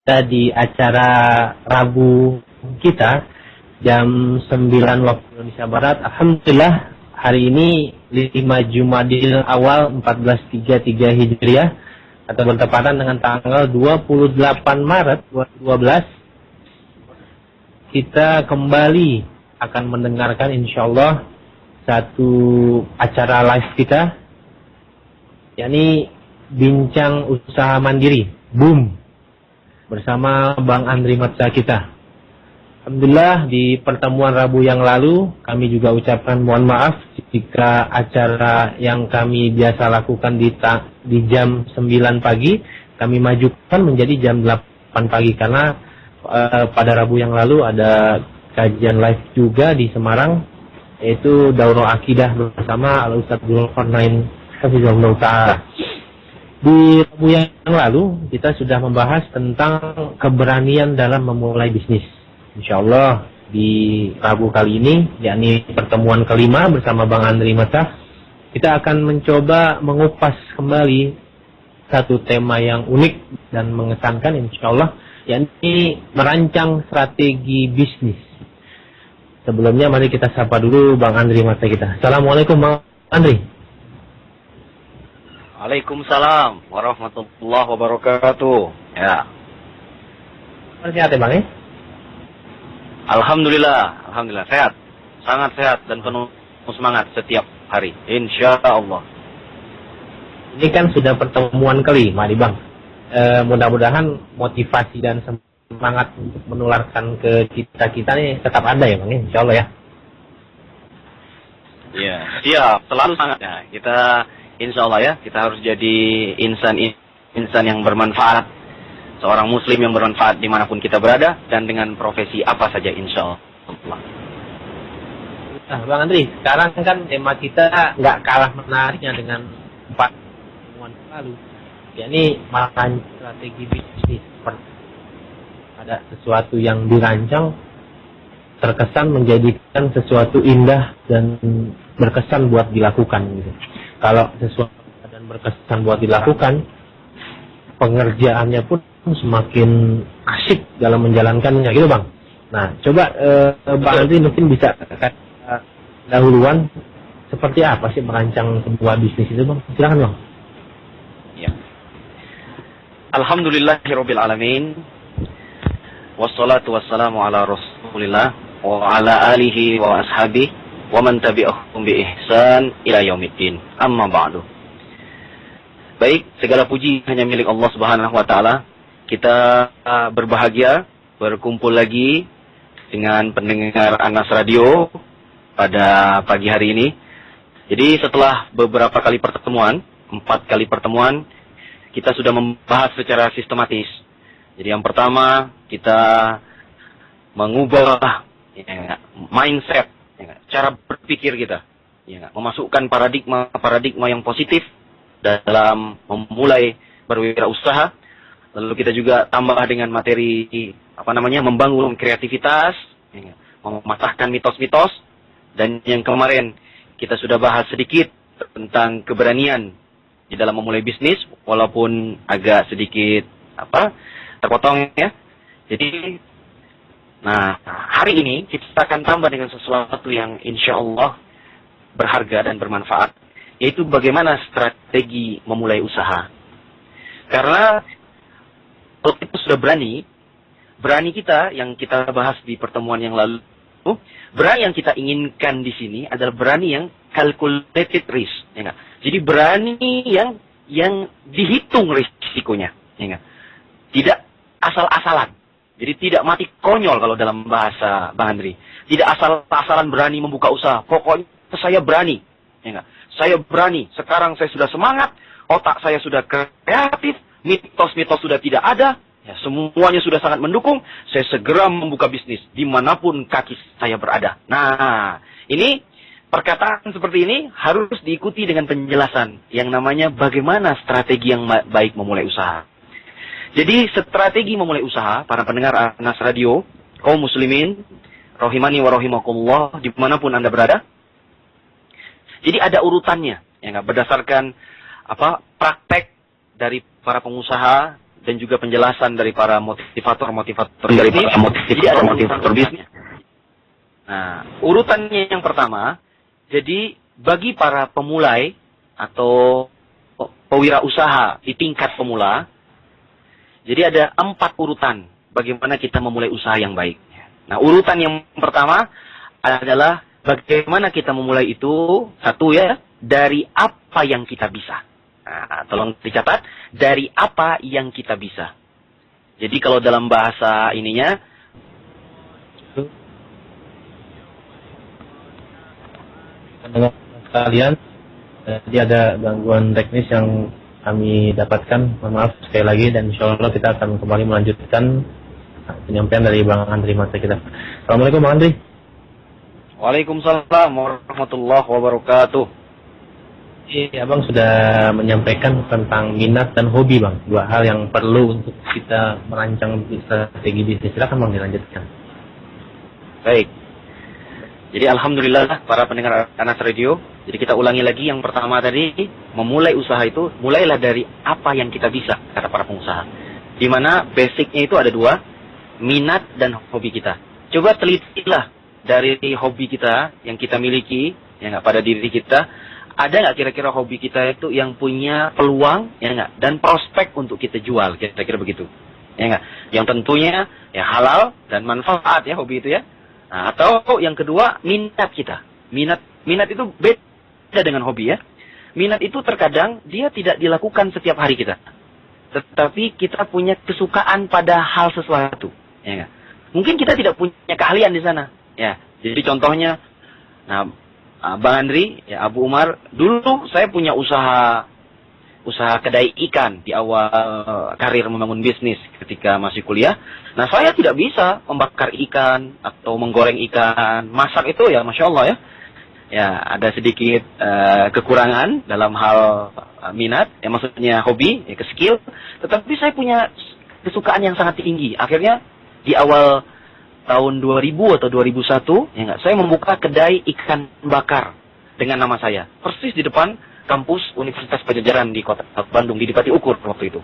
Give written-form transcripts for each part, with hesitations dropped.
di acara Rabu kita jam 9 waktu Indonesia Barat. Alhamdulillah hari ini 5 Jumadil Awal 1433 Hijriah atau bertepatan dengan tanggal 28 Maret 2012. Kita kembali akan mendengarkan insyaallah satu acara live kita, yakni Bincang Usaha Mandiri, BUM, bersama Bang Andri Matsa kita. Alhamdulillah di pertemuan Rabu yang lalu kami juga ucapkan mohon maaf jika acara yang kami biasa lakukan di jam 9 pagi kami majukan menjadi jam 8 pagi karena pada Rabu yang lalu ada kajian live juga di Semarang, yaitu Daurah Akidah bersama Al-Ustadz Zulkarnain Hafizahullah Ta'ala. Di Rabu yang lalu kita sudah membahas tentang keberanian dalam memulai bisnis. Insyaallah di Rabu kali ini, yakni pertemuan kelima bersama Bang Andri Matsa, kita akan mencoba mengupas kembali satu tema yang unik dan mengesankan insyaallah, yakni merancang strategi bisnis. Sebelumnya mari kita sapa dulu Bang Andri Matsa kita. Assalamualaikum Bang Andri. Waalaikumsalam warahmatullahi wabarakatuh. Ya. Sehat ya Bang ya? Alhamdulillah sehat. Sangat sehat dan penuh semangat setiap hari. Insya Allah. Ini kan sudah pertemuan kelima nih Bang. Mudah-mudahan motivasi dan semangat untuk menularkan ke kita nih tetap ada ya Bang ya? Insya Allah ya. Iya, siap. Selalu sangat ya. Kita insya Allah ya, kita harus jadi insan yang bermanfaat, seorang muslim yang bermanfaat dimanapun kita berada dan dengan profesi apa saja insya Allah. Nah Bang Andri, sekarang kan tema kita nggak kalah menariknya dengan 4 pertemuan lalu, yakni merancang strategi bisnis. Ada sesuatu yang dirancang terkesan menjadikan sesuatu indah dan berkesan buat dilakukan gitu. Kalau sesuatu dan berkesan buat dilakukan, pengerjaannya pun semakin asik dalam menjalankannya, gitu Bang. Nah, coba Bang Andri mungkin bisa dahuluan seperti apa sih merancang sebuah bisnis itu Bang? Silakan Bang. Ya. Alhamdulillahirabbil alamin. Wassalatu wassalamu ala Rasulillah wa ala alihi wa ashabihi wa man tabi'ahum bi ihsan ila yaumiddin. Amma ba'du. Baik, segala puji hanya milik Allah Subhanahu wa taala. Kita berbahagia berkumpul lagi dengan pendengar Anas Radio pada pagi hari ini. Jadi setelah beberapa kali pertemuan, 4 kali pertemuan, kita sudah membahas secara sistematis. Jadi yang pertama kita mengubah mindset, cara berpikir kita, memasukkan paradigma yang positif dalam memulai berwirausaha. Lalu kita juga tambah dengan materi membangun kreativitas, mematahkan mitos-mitos, dan yang kemarin kita sudah bahas sedikit tentang keberanian di dalam memulai bisnis, walaupun agak sedikit terpotong ya. Jadi hari ini kita akan tambah dengan sesuatu yang insya Allah berharga dan bermanfaat, yaitu bagaimana strategi memulai usaha. Karena kalau kita sudah berani kita yang kita bahas di pertemuan yang lalu, berani yang kita inginkan di sini adalah berani yang calculated risk, ya gak? Jadi berani yang dihitung risikonya, ya gak? Tidak asal-asalan. Jadi tidak mati konyol kalau dalam bahasa Bang Andri. Tidak asal-asalan berani membuka usaha. Pokoknya saya berani. Ya enggak? Saya berani. Sekarang saya sudah semangat. Otak saya sudah kreatif. Mitos-mitos sudah tidak ada. Ya, semuanya sudah sangat mendukung. Saya segera membuka bisnis dimanapun kaki saya berada. Nah, ini perkataan seperti ini harus diikuti dengan penjelasan yang namanya bagaimana strategi yang baik memulai usaha. Jadi strategi memulai usaha, para pendengar Anas Radio, kaum muslimin, rahimani wa rahimakumullah, dimanapun Anda berada. Jadi ada urutannya, ya, berdasarkan praktek dari para pengusaha dan juga penjelasan dari para motivator-motivator bisnis. Nah, urutannya yang pertama, jadi bagi para pemulai atau pewirausaha di tingkat pemula, jadi ada 4 urutan bagaimana kita memulai usaha yang baik. Nah, urutan yang pertama adalah bagaimana kita memulai itu, satu ya, dari apa yang kita bisa. Nah, tolong dicatat, dari apa yang kita bisa. Jadi kalau dalam bahasa ininya, kalian, jadi ada gangguan teknis yang kami dapatkan, mohon maaf sekali lagi, dan insya Allah kita akan kembali melanjutkan penyampaian dari Bang Andri Mata kita. Assalamualaikum Bang Andri. Waalaikumsalam warahmatullahi wabarakatuh. Iya, Bang sudah menyampaikan tentang minat dan hobi, Bang. 2 hal yang perlu untuk kita merancang strategi bisnis. Silakan Bang dilanjutkan. Baik. Jadi alhamdulillah para pendengar Anas Radio. Jadi kita ulangi lagi yang pertama tadi, memulai usaha itu mulailah dari apa yang kita bisa, kata para pengusaha. Di mana basicnya itu ada 2, minat dan hobi kita. Coba telitilah dari hobi kita yang kita miliki, ya nggak, pada diri kita, ada nggak kira-kira hobi kita itu yang punya peluang, ya nggak, dan prospek untuk kita jual, kira-kira begitu, ya nggak? Yang tentunya ya halal dan manfaat ya hobi itu ya. Nah, atau yang kedua, minat kita. Minat itu beda dengan hobi ya. Minat itu terkadang dia tidak dilakukan setiap hari kita, tetapi kita punya kesukaan pada hal sesuatu, ya nggak? Mungkin kita tidak punya keahlian di sana. Ya, jadi contohnya, nah, Bang Andri, ya Abu Umar, dulu saya punya usaha kedai ikan di awal karir membangun bisnis ketika masih kuliah. Nah, saya tidak bisa membakar ikan atau menggoreng ikan, masak itu ya, masya Allah ya. Ya, ada sedikit kekurangan dalam hal minat, ya maksudnya hobi, ya skill. Tetapi saya punya kesukaan yang sangat tinggi. Akhirnya di awal tahun 2000 atau 2001, ya enggak, saya membuka kedai ikan bakar dengan nama saya, persis di depan kampus Universitas Pajajaran di Kota Bandung, di Dipati Ukur waktu itu.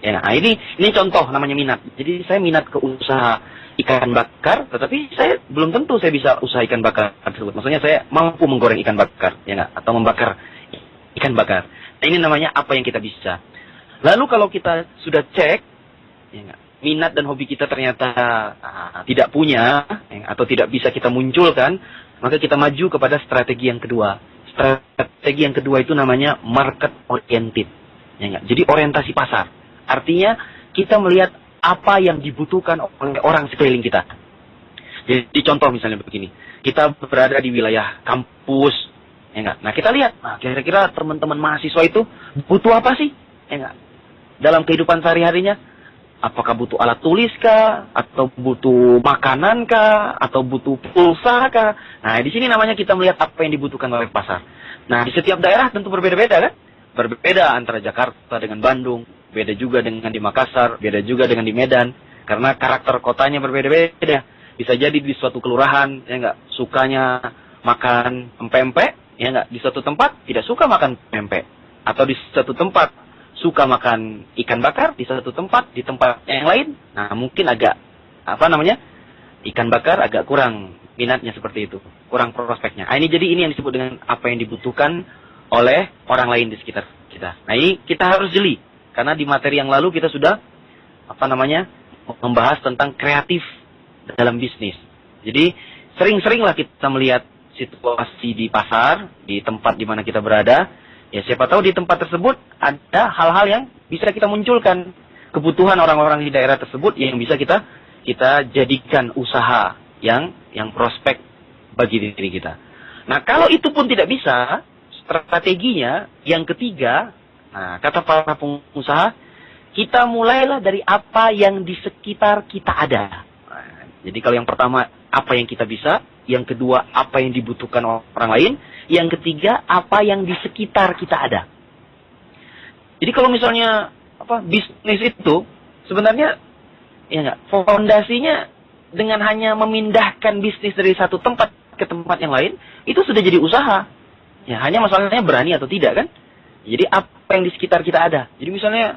Ya, nah ini contoh namanya minat. Jadi saya minat ke usaha ikan bakar, tetapi saya belum tentu saya bisa usaha ikan bakar tersebut. Maksudnya saya mampu menggoreng ikan bakar, ya enggak, atau membakar ikan bakar. Nah, ini namanya apa yang kita bisa. Lalu kalau kita sudah cek, ya enggak, minat dan hobi kita ternyata tidak punya, atau tidak bisa kita munculkan, maka kita maju kepada strategi yang kedua. Strategi yang kedua itu namanya market oriented. Ya enggak? Jadi orientasi pasar. Artinya kita melihat apa yang dibutuhkan oleh orang sekeliling kita. Jadi contoh misalnya begini, kita berada di wilayah kampus, ya enggak? Nah kita lihat, kira-kira teman-teman mahasiswa itu butuh apa sih? Ya enggak? Dalam kehidupan sehari-harinya, apakah butuh alat tulis kah? Atau butuh makanan kah? Atau butuh pulsa kah? Nah, di sini namanya kita melihat apa yang dibutuhkan oleh pasar. Nah, di setiap daerah tentu berbeda-beda kan? Berbeda antara Jakarta dengan Bandung, beda juga dengan di Makassar, beda juga dengan di Medan. Karena karakter kotanya berbeda-beda. Bisa jadi di suatu kelurahan, ya enggak, sukanya makan empek-empek, ya enggak, di suatu tempat tidak suka makan empek. Atau di suatu tempat suka makan ikan bakar, di satu tempat, di tempat yang lain, nah mungkin agak, ikan bakar agak kurang minatnya seperti itu, kurang prospeknya. Nah, ini yang disebut dengan apa yang dibutuhkan oleh orang lain di sekitar kita. Nah, ini kita harus jeli, karena di materi yang lalu kita sudah, membahas tentang kreatif dalam bisnis. Jadi, sering-seringlah kita melihat situasi di pasar, di tempat di mana kita berada. Ya, siapa tahu di tempat tersebut ada hal-hal yang bisa kita munculkan, kebutuhan orang-orang di daerah tersebut yang bisa kita jadikan usaha yang prospek bagi diri kita. Nah, kalau itu pun tidak bisa, strateginya yang ketiga, nah, kata para pengusaha, kita mulailah dari apa yang di sekitar kita ada. Nah, jadi kalau yang pertama, apa yang kita bisa, yang kedua, apa yang dibutuhkan orang lain, yang ketiga, apa yang di sekitar kita ada. Jadi kalau misalnya bisnis itu sebenarnya ya enggak, fondasinya dengan hanya memindahkan bisnis dari satu tempat ke tempat yang lain, itu sudah jadi usaha. Ya, hanya masalahnya berani atau tidak kan? Jadi apa yang di sekitar kita ada. Jadi misalnya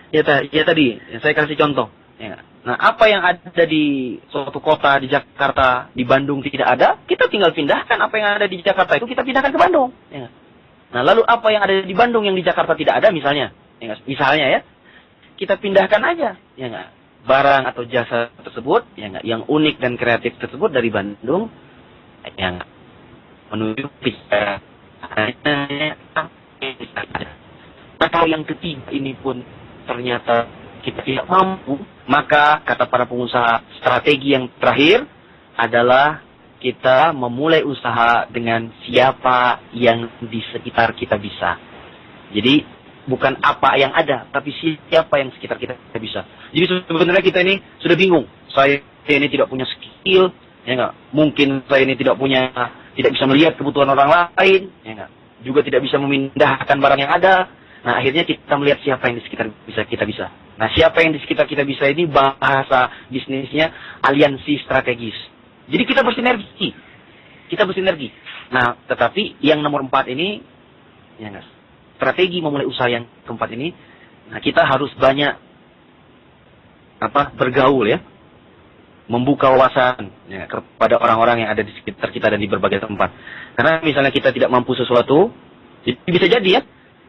Ya tadi, saya kasih contoh. Ya. Nah, apa yang ada di suatu kota di Jakarta, di Bandung tidak ada, kita tinggal pindahkan apa yang ada di Jakarta itu kita pindahkan ke Bandung. Ya. Nah, lalu apa yang ada di Bandung yang di Jakarta tidak ada misalnya, ya, kita pindahkan aja, ya nggak? Barang atau jasa tersebut, ya nggak? Yang unik dan kreatif tersebut dari Bandung, yang menuju ke atau yang ketiga ini pun ternyata kita tidak mampu, maka kata para pengusaha, strategi yang terakhir adalah kita memulai usaha dengan siapa yang di sekitar kita bisa. Jadi bukan apa yang ada, tapi siapa yang sekitar kita bisa. Jadi sebenarnya kita ini sudah bingung. Saya ini tidak punya skill, ya enggak. Mungkin saya ini tidak bisa melihat kebutuhan orang lain, ya enggak. Juga tidak bisa memindahkan barang yang ada. Nah, akhirnya kita melihat siapa yang di sekitar kita bisa. Nah, siapa yang di sekitar kita bisa ini bahasa bisnisnya aliansi strategis. Jadi kita bersinergi. Nah, tetapi yang nomor 4 ini, ya enggak, strategi memulai usaha yang keempat ini, nah kita harus banyak bergaul ya, membuka wawasan ya, kepada orang-orang yang ada di sekitar kita dan di berbagai tempat. Karena misalnya kita tidak mampu sesuatu, bisa jadi ya,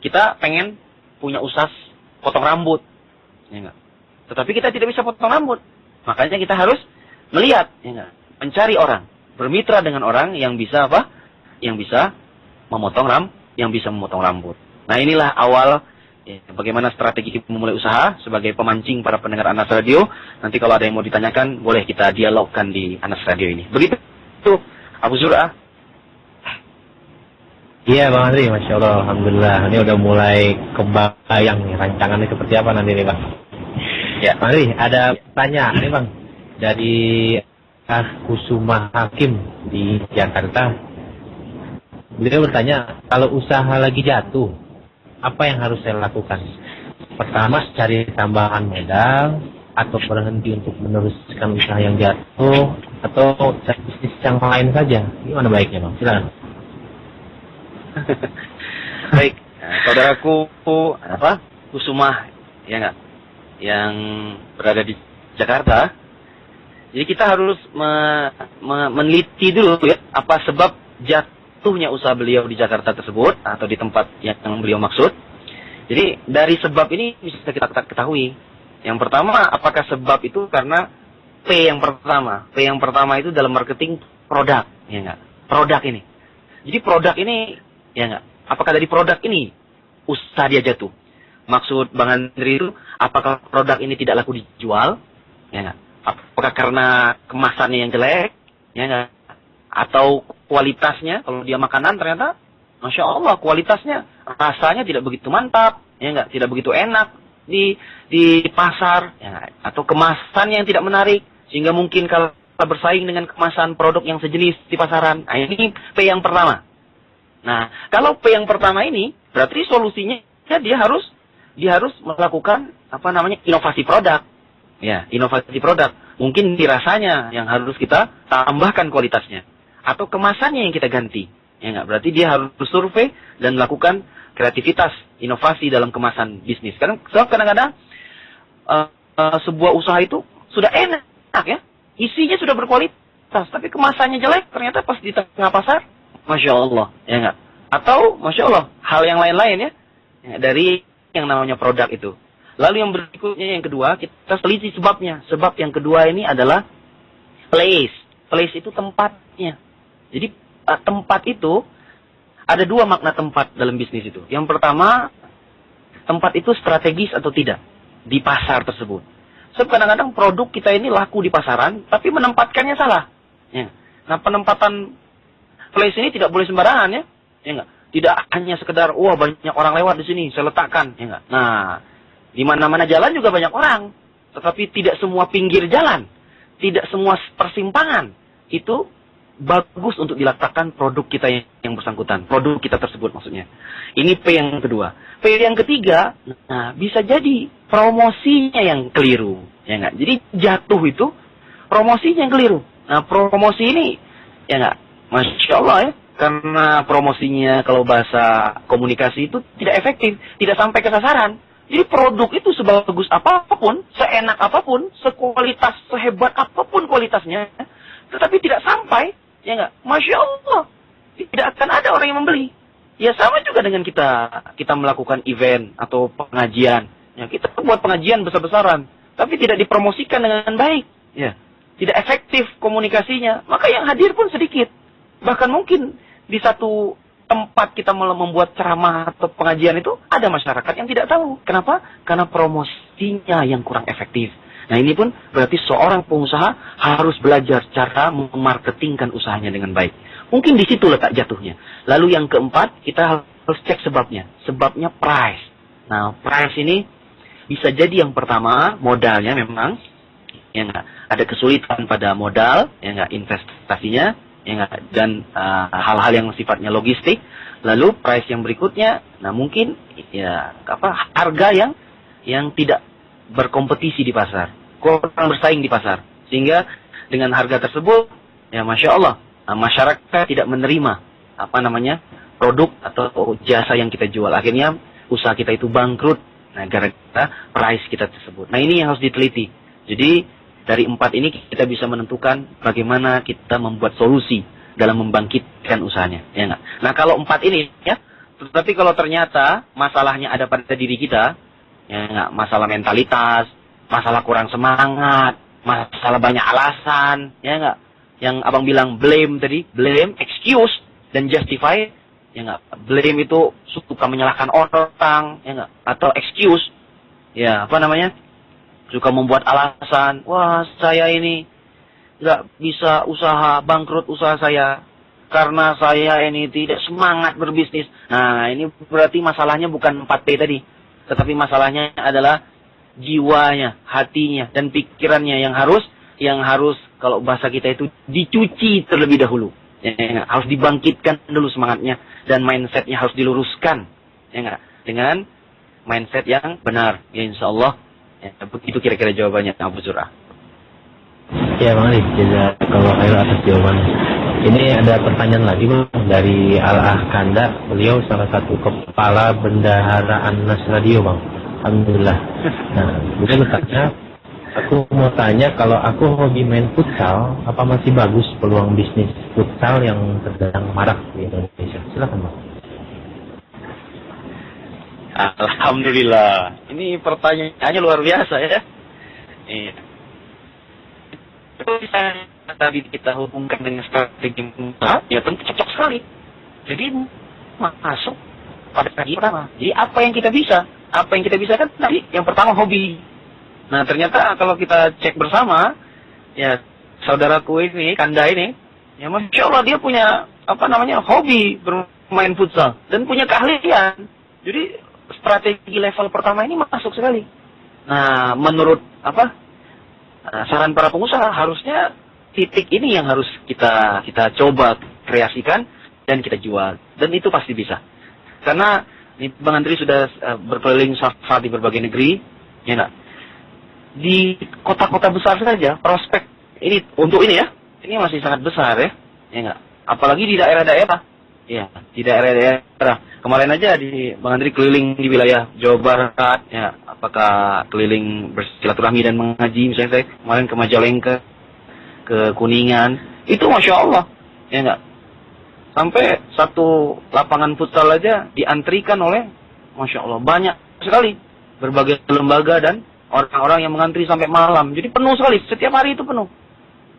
kita pengen punya usaha potong rambut, ya enggak. Tetapi kita tidak bisa potong rambut, makanya kita harus melihat, ya enggak, mencari orang, bermitra dengan orang yang bisa Yang bisa memotong rambut. Nah, inilah awal ya, bagaimana strategi memulai usaha sebagai pemancing para pendengar Anas Radio. Nanti kalau ada yang mau ditanyakan, boleh kita dialogkan di Anas Radio ini. Begitu, Abu Zur'ah. Iya Bang Andri, Masya Allah, Alhamdulillah. Ini udah mulai kebayang nih rancangannya seperti apa nanti nih Bang. Ya, Bang Andri, ada pertanyaan nih Bang. Dari Kusuma Hakim di Jakarta. Beliau bertanya, kalau usaha lagi jatuh, apa yang harus saya lakukan? Pertama, cari tambahan modal, atau berhenti untuk meneruskan usaha yang jatuh, atau cari bisnis yang lain saja. Gimana baiknya Bang? Silakan. Baik, saudaraku Kusumah, ya enggak, yang berada di Jakarta. Jadi kita harus meneliti dulu ya, apa sebab jatuhnya usaha beliau di Jakarta tersebut atau di tempat yang beliau maksud. Jadi dari sebab ini bisa kita ketahui. Yang pertama, apakah sebab itu karena P yang pertama itu dalam marketing produk, ya enggak? Produk ini. Jadi produk ini, ya enggak? Apakah dari produk ini usaha dia jatuh? Maksud Bang Andri itu, apakah produk ini tidak laku dijual? Ya enggak? Apakah karena kemasannya yang jelek? Ya enggak? Atau kualitasnya, kalau dia makanan ternyata, Masya Allah, kualitasnya, rasanya tidak begitu mantap, ya enggak? Tidak begitu enak di pasar, ya, atau kemasan yang tidak menarik, sehingga mungkin kalau bersaing dengan kemasan produk yang sejenis di pasaran. Nah, ini P yang pertama. Nah, kalau P yang pertama ini, berarti solusinya dia harus melakukan inovasi produk. Ya, inovasi produk. Mungkin di rasanya yang harus kita tambahkan kualitasnya, atau kemasannya yang kita ganti. Ya enggak, berarti dia harus survei dan melakukan kreativitas, inovasi dalam kemasan bisnis. Karena kadang-kadang sebuah usaha itu sudah enak ya, isinya sudah berkualitas, tapi kemasannya jelek, ternyata pas di tengah pasar, Masya Allah, ya enggak? Atau Masya Allah, hal yang lain-lain ya, dari yang namanya produk itu. Lalu yang berikutnya, yang kedua, kita teliti sebabnya. Sebab yang kedua ini adalah place. Place itu tempatnya. Jadi tempat itu, ada dua makna tempat dalam bisnis itu. Yang pertama, tempat itu strategis atau tidak di pasar tersebut. Sebab kadang-kadang produk kita ini laku di pasaran, tapi menempatkannya salah. Ya. Nah, penempatan place ini tidak boleh sembarangan ya. Ya enggak? Tidak hanya sekedar, wah banyak orang lewat di sini, saya letakkan. Ya enggak? Nah, di mana-mana jalan juga banyak orang, tetapi tidak semua pinggir jalan, tidak semua persimpangan itu bagus untuk diletakkan produk kita yang bersangkutan, produk kita tersebut maksudnya. Ini P yang kedua. P yang ketiga, nah bisa jadi promosinya yang keliru, ya enggak? Jadi jatuh itu promosinya yang keliru. Nah promosi ini, ya enggak? Masya Allah ya, karena promosinya kalau bahasa komunikasi itu tidak efektif, tidak sampai ke sasaran. Jadi produk itu sebagus apapun, seenak apapun, sekualitas, sehebat apapun kualitasnya, tetapi tidak sampai, ya enggak? Masya Allah, tidak akan ada orang yang membeli. Ya sama juga dengan kita melakukan event atau pengajian. Ya, kita buat pengajian besar-besaran, tapi tidak dipromosikan dengan baik. Ya, tidak efektif komunikasinya, maka yang hadir pun sedikit. Bahkan mungkin di satu tempat kita membuat ceramah atau pengajian itu ada masyarakat yang tidak tahu. Kenapa? Karena promosinya yang kurang efektif. Nah ini pun berarti seorang pengusaha harus belajar cara memarketingkan usahanya dengan baik. Mungkin di situ letak jatuhnya. Lalu yang keempat, kita harus cek sebabnya. Sebabnya price. Nah price ini bisa jadi yang pertama modalnya memang ya enggak, ada kesulitan pada modal, ya enggak, investasinya, ya enggak, dan hal-hal yang sifatnya logistik. Lalu price yang berikutnya, nah mungkin ya harga yang tidak berkompetisi di pasar, kurang bersaing di pasar, sehingga dengan harga tersebut ya masya Allah masyarakat tidak menerima produk atau jasa yang kita jual. Akhirnya usaha kita itu bangkrut. Nah gara-gara price kita tersebut. Nah ini yang harus diteliti. Jadi dari 4 ini kita bisa menentukan bagaimana kita membuat solusi dalam membangkitkan usahanya. Ya enggak? Nah kalau 4 ini ya, tetapi kalau ternyata masalahnya ada pada diri kita, ya enggak, masalah mentalitas, masalah kurang semangat, masalah banyak alasan, ya enggak, yang abang bilang blame tadi, blame, excuse, dan justify, ya enggak, blame itu suka menyalahkan orang, ya enggak, atau excuse, ya suka membuat alasan, wah saya ini nggak bisa usaha, bangkrut usaha saya karena saya ini tidak semangat berbisnis. Nah ini berarti masalahnya bukan 4P tadi, tetapi masalahnya adalah jiwanya, hatinya, dan pikirannya yang harus kalau bahasa kita itu dicuci terlebih dahulu. Ya, harus dibangkitkan dulu semangatnya, dan mindsetnya harus diluruskan, ya enggak, dengan mindset yang benar. Ya insya Allah. Ya, begitu kira-kira jawabannya Abu Zur'ah. Ya Bang Ali, jazakallahu khairan atas jawabannya. Ini ada pertanyaan lagi Bang dari Al-Ah Kanda. Beliau salah satu kepala bendaharaan Nas Radio Bang. Alhamdulillah. Nah, beliau bertanya, aku mau tanya kalau aku hobi main futsal, apa masih bagus peluang bisnis futsal yang sedang marak di Indonesia? Silakan Bang. Alhamdulillah. Ini pertanyaannya luar biasa ya. Iya. Kalau bisa tadi kita hubungkan dengan strategi ya tentu cocok sekali. Jadi masuk pada strategi pertama. Jadi apa yang kita bisa? Apa yang kita bisa kan tadi yang pertama hobi. Nah ternyata kalau kita cek bersama, ya saudaraku ini, Kanda ini, ya masya Allah dia punya hobi bermain futsal dan punya keahlian. Jadi strategi level pertama ini masuk sekali. Nah, menurut saran para pengusaha, harusnya titik ini yang harus kita coba kreasikan dan kita jual, dan itu pasti bisa. Karena Bang Andri sudah berkeliling saat di berbagai negeri, ya enggak? Di kota-kota besar saja prospek ini untuk ini ya, ini masih sangat besar ya enggak? Apalagi di daerah-daerah. Ya, di daerah-daerah. Kemarin aja Bang Andri keliling di wilayah Jawa Barat, ya, apakah keliling bersilaturahmi dan mengaji, misalnya saya kemarin ke Majalengka, ke Kuningan, itu masya Allah, ya enggak, sampai satu lapangan futsal aja diantrikan oleh, masya Allah, banyak sekali berbagai lembaga dan orang-orang yang mengantri sampai malam, jadi penuh sekali, setiap hari itu penuh.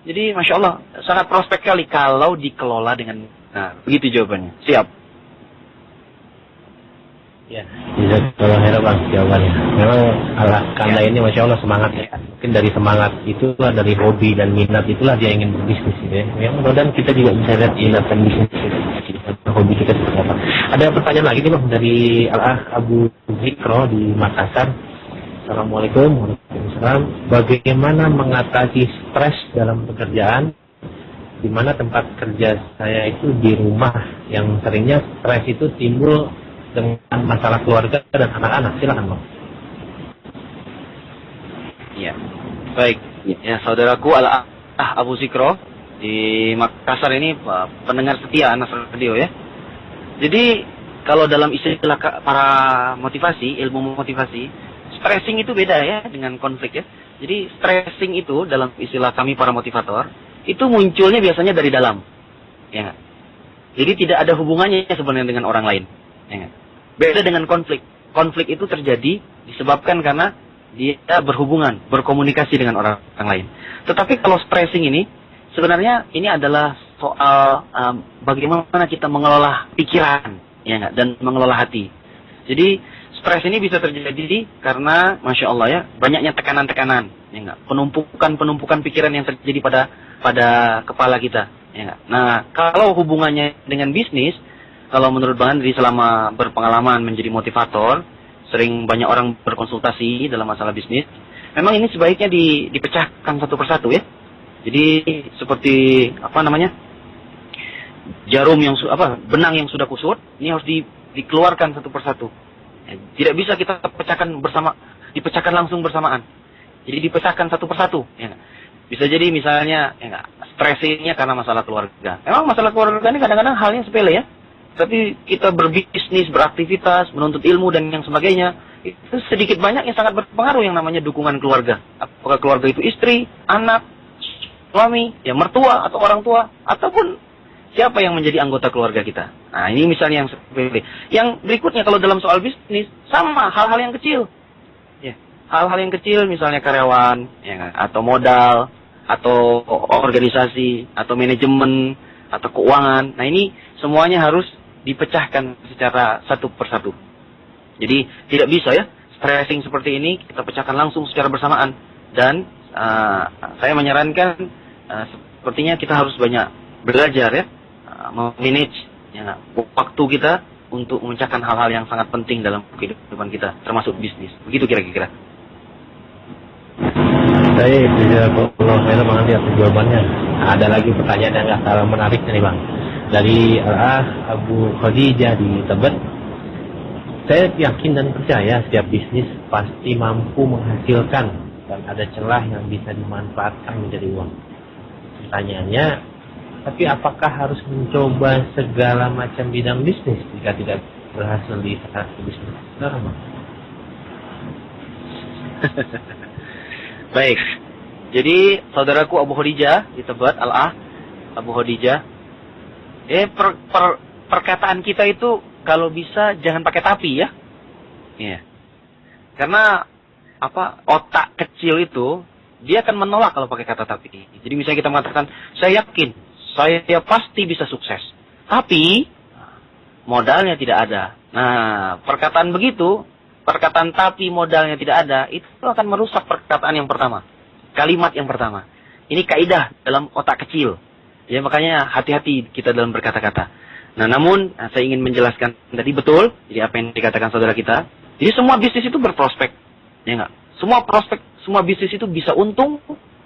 Jadi masya Allah, sangat prospek sekali kalau dikelola dengan. Nah, begitu jawabannya. Siap. Ya, jazakallahu khairan Bang jawabannya. Memang Al-Ah Kanda ini masya Allah semangat ya. Mungkin dari semangat itulah, dari hobi dan minat itulah dia ingin berbisnis ya. Yang mudah-mudahan kita juga bisa lihat minat dan bisnis hobi kita seperti apa. Ada pertanyaan lagi nih Bang dari Al-Ah Abu Zikro di Makassar. Assalamualaikum warahmatullahi wabarakatuh. Bagaimana mengatasi stres dalam pekerjaan? Di mana tempat kerja saya itu di rumah, yang seringnya stres itu timbul dengan masalah keluarga dan anak-anak. Silakan Bang. Ya, baik. Ya, saudaraku Al-Ah Abu Zikro di Makassar ini pendengar setia Nas Radio ya. Jadi kalau dalam istilah para motivasi, ilmu motivasi, stressing itu beda ya dengan konflik ya. Jadi stressing itu dalam istilah kami para motivator, itu munculnya biasanya dari dalam. Ya nggak? Jadi tidak ada hubungannya sebenarnya dengan orang lain. Ya nggak? Beda dengan konflik. Konflik itu terjadi disebabkan karena dia berhubungan, berkomunikasi dengan orang lain. Tetapi kalau stressing ini, sebenarnya ini adalah soal bagaimana kita mengelola pikiran, ya nggak, dan mengelola hati. Jadi stres ini bisa terjadi karena, masya Allah ya, banyaknya tekanan-tekanan, ya nggak, penumpukan pikiran yang terjadi pada kepala kita, ya nggak. Nah, kalau hubungannya dengan bisnis, kalau menurut Bang Andri selama berpengalaman menjadi motivator, sering banyak orang berkonsultasi dalam masalah bisnis, memang ini sebaiknya dipecahkan satu persatu ya. Jadi seperti jarum yang benang yang sudah kusut, ini harus dikeluarkan satu persatu. Tidak bisa kita dipecahkan langsung bersamaan. Jadi dipecahkan satu persatu. Ya. Bisa jadi misalnya stresnya karena masalah keluarga. Memang masalah keluarga ini kadang-kadang halnya sepele ya. Tapi kita berbisnis, beraktivitas, menuntut ilmu dan yang sebagainya, itu sedikit banyak yang sangat berpengaruh yang namanya dukungan keluarga. Apakah keluarga itu istri, anak, suami, ya mertua atau orang tua, ataupun siapa yang menjadi anggota keluarga kita. Nah, ini misalnya yang sepele. Yang berikutnya kalau dalam soal bisnis, sama hal-hal yang kecil. Ya, hal-hal yang kecil misalnya karyawan, ya, atau modal, atau organisasi, atau manajemen, atau keuangan. Nah, ini semuanya harus dipecahkan secara satu persatu. Jadi tidak bisa ya, stressing seperti ini kita pecahkan langsung secara bersamaan. Dan saya menyarankan sepertinya kita harus banyak belajar ya, memanage ya, waktu kita untuk memecahkan hal-hal yang sangat penting dalam kehidupan kita, termasuk bisnis. Begitu kira-kira. Saya Bang Andri atas jawabannya. Ada lagi pertanyaan yang nggak kalah menarik nih Bang. Dari Abu Khadijah di Tebet. Saya yakin dan percaya setiap bisnis pasti mampu menghasilkan dan ada celah yang bisa dimanfaatkan menjadi uang. Pertanyaannya, tapi apakah harus mencoba segala macam bidang bisnis jika tidak berhasil di satu bisnis? Baik. Jadi saudaraku Abu Khadijah di Tebet, Abu Khadijah, perkataan kita itu kalau bisa jangan pakai tapi ya. Iya. Karena otak kecil itu dia akan menolak kalau pakai kata tapi. Jadi misalnya kita mengatakan, saya yakin, saya pasti bisa sukses. Tapi modalnya tidak ada. Nah, perkataan begitu, perkataan tapi modalnya tidak ada, itu akan merusak perkataan yang pertama. Kalimat yang pertama. Ini kaidah dalam otak kecil. Ya, makanya hati-hati kita dalam berkata-kata. Nah, namun saya ingin menjelaskan tadi betul, jadi apa yang dikatakan saudara kita. Jadi semua bisnis itu berprospek. Ya enggak? Semua bisnis itu bisa untung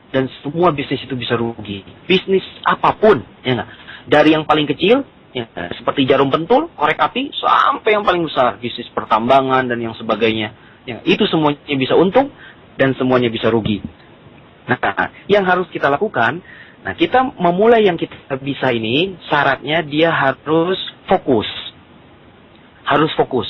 dan semua bisnis itu bisa rugi. Bisnis apapun, ya enggak? Dari yang paling kecil, ya, seperti jarum pentul, korek api, sampai yang paling besar, bisnis pertambangan dan yang sebagainya. Ya, itu semuanya bisa untung dan semuanya bisa rugi. Nah, yang harus kita lakukan, kita memulai yang kita bisa ini, syaratnya dia harus fokus. Harus fokus.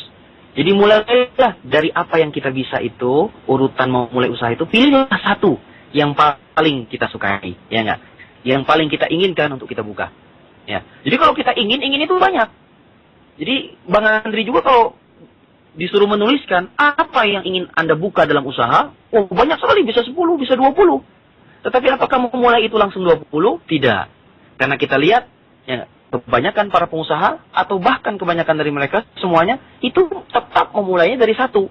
Jadi mulailah dari apa yang kita bisa itu, urutan memulai usaha itu, pilihlah satu yang paling kita sukai, ya enggak? Yang paling kita inginkan untuk kita buka. Ya. Jadi kalau kita ingin itu banyak. Jadi Bang Andri juga kalau disuruh menuliskan apa yang ingin Anda buka dalam usaha, banyak sekali, bisa 10, bisa 20. Tetapi apakah memulai itu langsung 20? Tidak. Karena kita lihat, ya, kebanyakan para pengusaha, atau bahkan kebanyakan dari mereka, semuanya, itu tetap memulainya dari satu.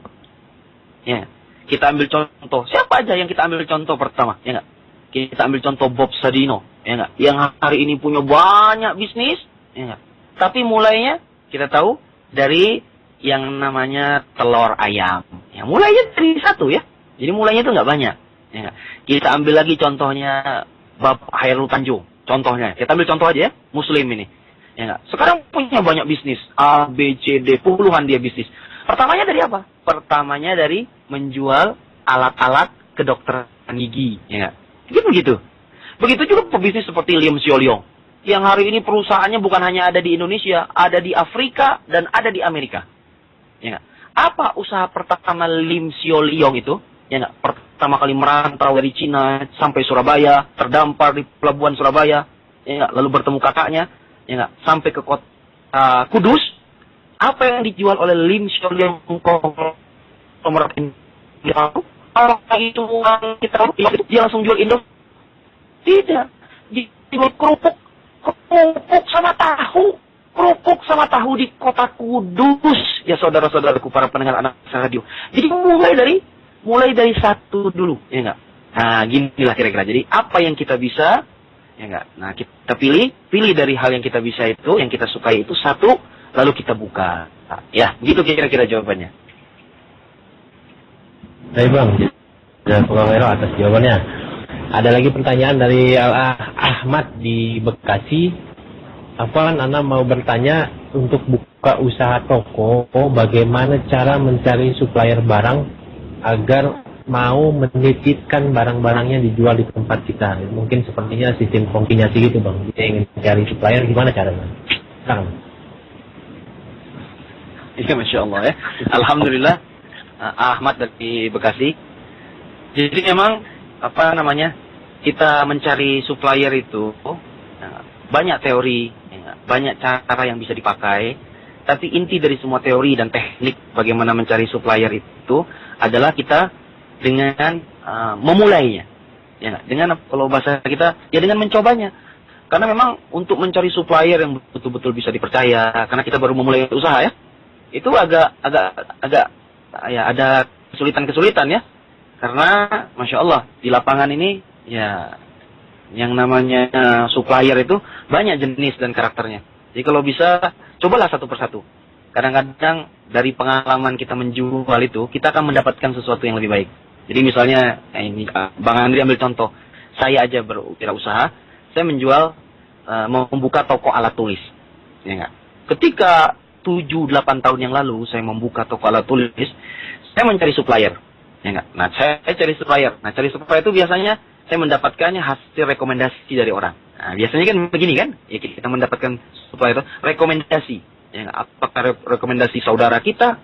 Ya. Kita ambil contoh, siapa aja yang kita ambil contoh pertama? Ya nggak? Kita ambil contoh Bob Sadino, ya nggak? Yang hari ini punya banyak bisnis, ya nggak? Tapi mulainya, kita tahu, dari yang namanya telur ayam. Ya, mulainya dari satu ya. Jadi mulainya itu nggak banyak. Ya, kita ambil lagi contohnya Bapak Hairul Tanjung. Contohnya, kita ambil contoh aja ya, Muslim ini. Ya enggak? Sekarang punya banyak bisnis, A, B, C, D, puluhan dia bisnis. Pertamanya dari apa? Pertamanya dari menjual alat-alat kedokteran gigi, ya enggak? Begitu. Begitu juga pebisnis seperti Lim Sio Leong. yang hari ini perusahaannya bukan hanya ada di Indonesia, ada di Afrika dan ada di Amerika. Ya nggak? Apa usaha pertama Lim Sio Liong itu? Ya nggak? Pertama kali merantau dari Cina sampai Surabaya, terdampar di pelabuhan Surabaya, ya nggak? Lalu bertemu kakaknya, ya nggak? Sampai ke kota Kudus. Apa yang dijual oleh Lim Sio Liong konglomerat ini? Kalau itu kita dia langsung jual Indo? Tidak, dijual kerupuk sama tahu di kota Kudus. Ya saudara-saudaraku, para pendengar anak radio. Jadi mulai dari satu dulu, ya enggak? Nah, ginilah kira-kira. Jadi apa yang kita bisa, ya enggak? Nah, kita pilih dari hal yang kita bisa itu, yang kita sukai itu satu, lalu kita buka. Nah, ya, begitu kira-kira jawabannya. Baik Bang, Jazakallahu khairan atas jawabannya. Ada lagi pertanyaan dari Ahmad di Bekasi. Afwan, Ana mau bertanya, untuk buka usaha toko, bagaimana cara mencari supplier barang agar mau menitipkan barang-barangnya dijual di tempat kita? Mungkin sepertinya sistem kombinasi gitu Bang. Kita ingin cari supplier, gimana caranya? Sekarang. Iya, Masya Allah ya. Alhamdulillah, Ahmad dari Bekasi. Jadi memang, kita mencari supplier itu, banyak teori, banyak cara yang bisa dipakai, tapi inti dari semua teori dan teknik bagaimana mencari supplier itu adalah kita dengan memulainya, ya, dengan kalau bahasa kita ya dengan mencobanya. Karena memang untuk mencari supplier yang betul-betul bisa dipercaya, karena kita baru memulai usaha ya, itu agak ya ada kesulitan ya, karena Masya Allah di lapangan ini ya, yang namanya supplier itu banyak jenis dan karakternya. Jadi kalau bisa, cobalah satu persatu. Kadang-kadang dari pengalaman kita menjual itu, kita akan mendapatkan sesuatu yang lebih baik. Jadi misalnya, ini Bang Andri ambil contoh. Saya aja berwirausaha, saya menjual, membuka toko alat tulis. Ya enggak? Ketika 7-8 tahun yang lalu, saya membuka toko alat tulis, saya mencari supplier. Ya enggak? Nah, saya cari supplier. Nah, cari supplier itu biasanya, saya mendapatkannya hasil rekomendasi dari orang. Nah, biasanya kan begini kan, ya kita mendapatkan supplier itu rekomendasi. Ya, apakah rekomendasi saudara kita,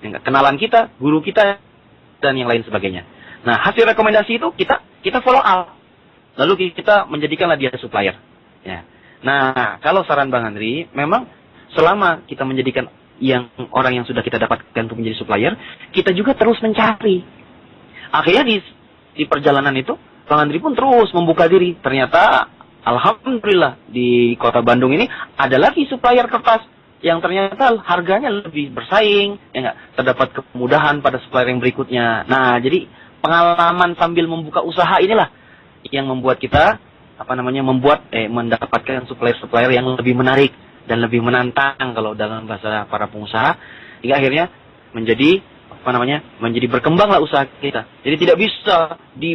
ya, kenalan kita, guru kita, dan yang lain sebagainya. Nah, hasil rekomendasi itu kita follow up. Lalu kita menjadikanlah dia supplier. Ya. Nah, kalau saran Bang Andri, memang selama kita menjadikan orang yang sudah kita dapatkan untuk menjadi supplier, kita juga terus mencari. Akhirnya di perjalanan itu, Bang Andri pun terus membuka diri. Ternyata, alhamdulillah, di kota Bandung ini ada lagi supplier kertas yang ternyata harganya lebih bersaing, ya enggak, terdapat kemudahan pada supplier yang berikutnya. Nah, jadi pengalaman sambil membuka usaha inilah yang membuat kita mendapatkan supplier-supplier yang lebih menarik dan lebih menantang kalau dalam bahasa para pengusaha, hingga akhirnya menjadi berkembanglah usaha kita. Jadi tidak bisa di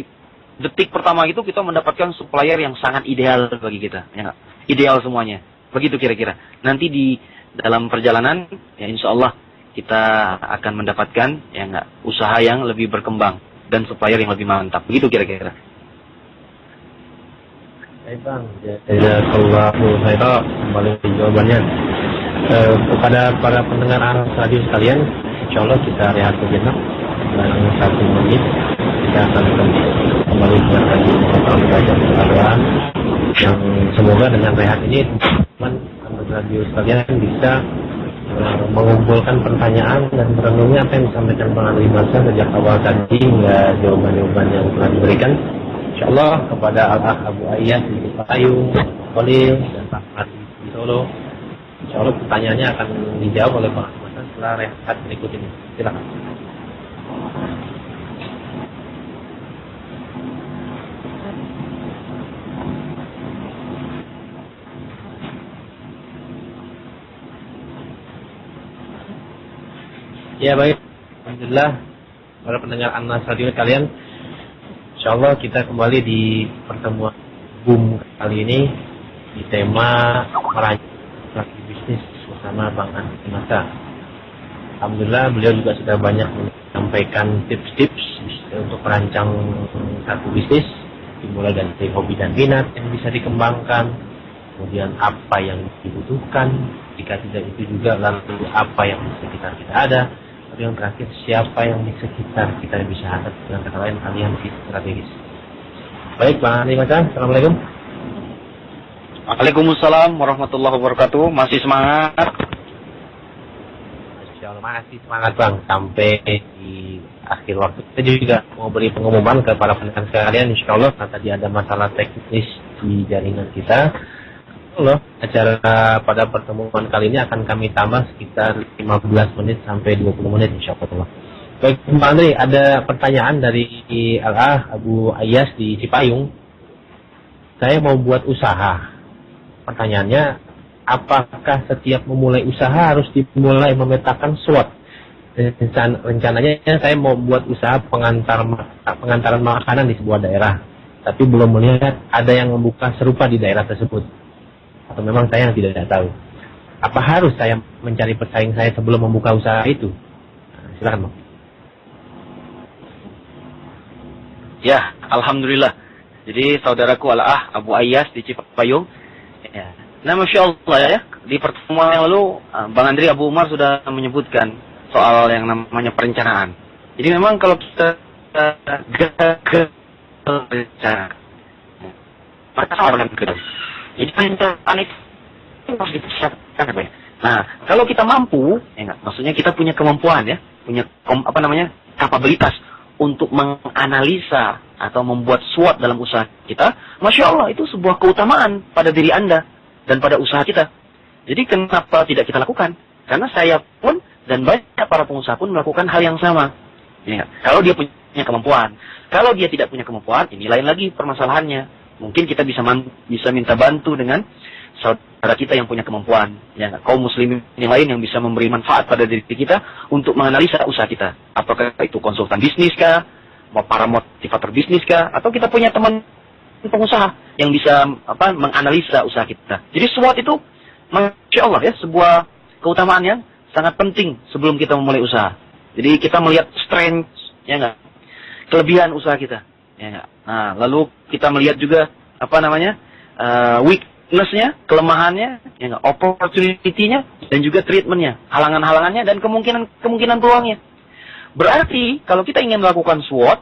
detik pertama itu kita mendapatkan supplier yang sangat ideal bagi kita, ya enggak? Ideal semuanya. Begitu kira-kira. Nanti di dalam perjalanan, ya insya Allah kita akan mendapatkan ya enggak, usaha yang lebih berkembang dan supplier yang lebih mantap. Begitu kira-kira. Baik Bang, jazakallahu khairan kembali jawabannya. Kepada para pendengar radio sekalian, insya Allah kita rehat sejenak dalam 1 menit. Kita akan kembali dengarkan belajar Al-Quran yang semoga dengan rehat ini teman radio sekalian bisa mengumpulkan pertanyaan dan merenungi apa yang disampaikan Bang Andri Masa sejak awal tadi hingga jawaban-jawaban yang telah diberikan. InsyaAllah kepada Al-Akh Abu Ayyah di Payung, Khalil dan Pak Adi di Solo, InsyaAllah pertanyaannya akan dijawab oleh Bang Andri Masa setelah rehat berikut ini. Silakan. Ya baik, alhamdulillah para pendengar Anas Radio kalian, insyaallah kita kembali di pertemuan Boom kali ini di tema merancang bisnis bersama Bang Andri Masa. Alhamdulillah beliau juga sudah banyak menyampaikan tips-tips untuk merancang satu bisnis, dimulai dari hobi dan minat yang bisa dikembangkan, kemudian apa yang dibutuhkan, jika tidak itu juga lalu apa yang di sekitar kita ada, lalu yang terakhir siapa yang di sekitar kita bisa hadap, dengan kata lain aliansi strategis. Baik, Bang Andri Macan, Assalamualaikum. Waalaikumsalam warahmatullahi wabarakatuh. Masih semangat? Masya Allah, masih semangat Bang. Sampai di akhir waktu kita juga mau beri pengumuman ke para pendengar sekalian, insya Allah, karena tadi ada masalah teknis di jaringan kita. Allah, acara pada pertemuan kali ini akan kami tambah sekitar 15 menit sampai 20 menit insya Allah. Baik, Pak Andri, ada pertanyaan dari Abu Ayas di Cipayung. Saya mau buat usaha. Pertanyaannya, apakah setiap memulai usaha harus dimulai memetakan SWOT? Rencananya saya mau buat usaha pengantaran makanan di sebuah daerah, tapi belum melihat ada yang membuka serupa di daerah tersebut. Atau memang saya yang tidak tahu. Apa harus saya mencari pesaing saya sebelum membuka usaha itu? Nah, silakan, Bang. Ya, alhamdulillah. Jadi saudaraku Abu Ayas di Cipayung. Ya. Nah, Masya Allah ya, di pertemuan yang lalu Bang Andri Abu Umar sudah menyebutkan soal yang namanya perencanaan. Jadi memang kalau kita gagal berencana, maka sama dengan gagal. Jadi perencanaan itu harus dipersiapkan apa ya? Nah, kalau kita mampu, ya enggak, maksudnya kita punya kemampuan ya, punya kapabilitas untuk menganalisa atau membuat SWOT dalam usaha kita, Masya Allah, itu sebuah keutamaan pada diri Anda dan pada usaha kita. Jadi kenapa tidak kita lakukan? Karena saya pun dan banyak para pengusaha pun melakukan hal yang sama. Ya, kalau dia punya kemampuan. Kalau dia tidak punya kemampuan, ini lain lagi permasalahannya. Mungkin kita bisa minta bantu dengan saudara kita yang punya kemampuan, ya, kaum muslimin yang lain yang bisa memberi manfaat pada diri kita untuk menganalisa usaha kita. Apakah itu konsultan bisnis kah, para motivator bisnis kah, atau kita punya teman pengusaha yang bisa menganalisa usaha kita. Jadi SWOT itu, Masya Allah ya, sebuah keutamaan yang sangat penting sebelum kita memulai usaha. Jadi kita melihat strength, ya enggak, kelebihan usaha kita, ya enggak. Nah, lalu kita melihat juga weakness-nya, kelemahannya, ya enggak, opportunity-nya, dan juga treatment-nya, halangan-halangannya, dan kemungkinan peluangnya. Berarti, kalau kita ingin melakukan SWOT,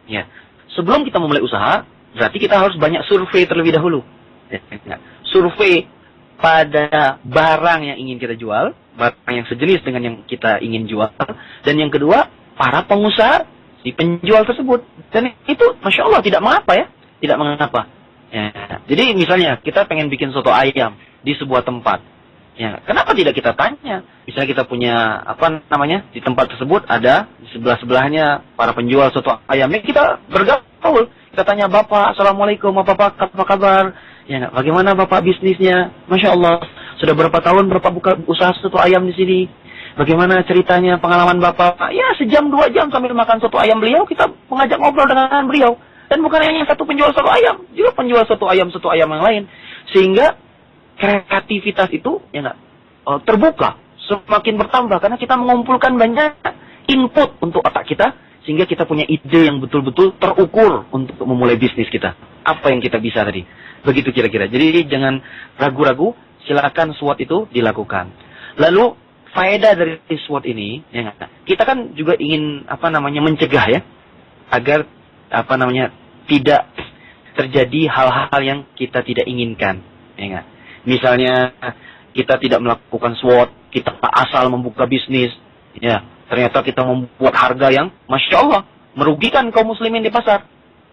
ya, sebelum kita memulai usaha, berarti kita harus banyak survei terlebih dahulu. Ya, survei pada barang yang ingin kita jual, barang yang sejenis dengan yang kita ingin jual, dan yang kedua, para pengusaha, si penjual tersebut. Dan itu, Masya Allah, tidak mengapa ya, tidak mengapa. Ya, jadi misalnya kita pengen bikin soto ayam di sebuah tempat, ya, kenapa tidak kita tanya? Misalnya kita punya di tempat tersebut ada di sebelah-sebelahnya para penjual soto ayamnya, kita bergaul, kita tanya, Bapak, Assalamualaikum, apa kabar? Ya, bagaimana Bapak bisnisnya? Masya Allah, sudah berapa tahun Bapak buka usaha soto ayam di sini? Bagaimana ceritanya, pengalaman Bapak? Ya, sejam 2 jam sambil makan soto ayam beliau, kita mengajak ngobrol dengan beliau. Dan bukan hanya satu penjual soto ayam, juga penjual soto ayam yang lain. Sehingga kreativitas itu terbuka, semakin bertambah. Karena kita mengumpulkan banyak input untuk otak kita, sehingga kita punya ide yang betul-betul terukur untuk memulai bisnis kita. Apa yang kita bisa tadi. Begitu kira-kira. Jadi jangan ragu-ragu, silakan SWOT itu dilakukan. Lalu, faedah dari SWOT ini, kita kan juga ingin mencegah ya, agar tidak terjadi hal-hal yang kita tidak inginkan, ya. Misalnya kita tidak melakukan SWOT, kita asal membuka bisnis, ya, ternyata kita membuat harga yang Masya Allah merugikan kaum muslimin di pasar,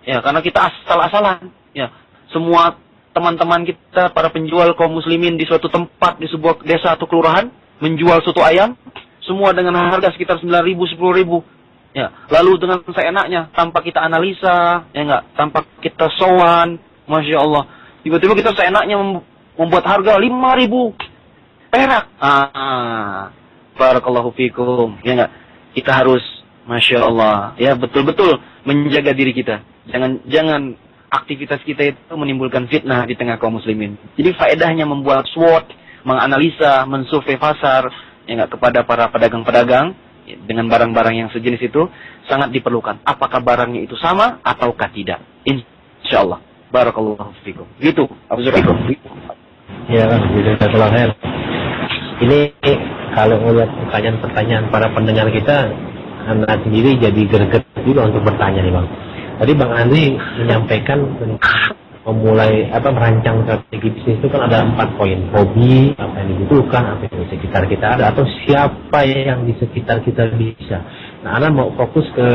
ya, karena kita asal-asalan, ya. Semua teman-teman kita para penjual kaum muslimin di suatu tempat di sebuah desa atau kelurahan menjual soto ayam semua dengan harga sekitar 9.000, 10.000. Ya, lalu dengan seenaknya, tanpa kita analisa, ya enggak, tanpa kita sowan, Masya Allah, tiba-tiba kita seenaknya membuat harga 5.000 perak. Barakallahu fikum, ya enggak, kita harus, Masya Allah, ya betul-betul menjaga diri kita. Jangan aktivitas kita itu menimbulkan fitnah di tengah kaum muslimin. Jadi faedahnya membuat SWOT, menganalisa, mensurvei pasar, ya enggak, kepada para pedagang-pedagang, dengan barang-barang yang sejenis itu sangat diperlukan. Apakah barangnya itu sama ataukah tidak? Insya Allah. Barakallahu fikum. Gitu, Abu Zur'ah. Ya, jazakallahu khair. Ini kalau melihat pertanyaan-pertanyaan para pendengar kita, anak sendiri jadi greget juga untuk bertanya nih Bang. Tadi Bang Andri menyampaikan tentang merancang strategi bisnis itu kan ada 4 poin. Hobi, apa yang dibutuhkan, apa yang di sekitar kita ada, atau siapa yang di sekitar kita bisa. Nah, Anda mau fokus ke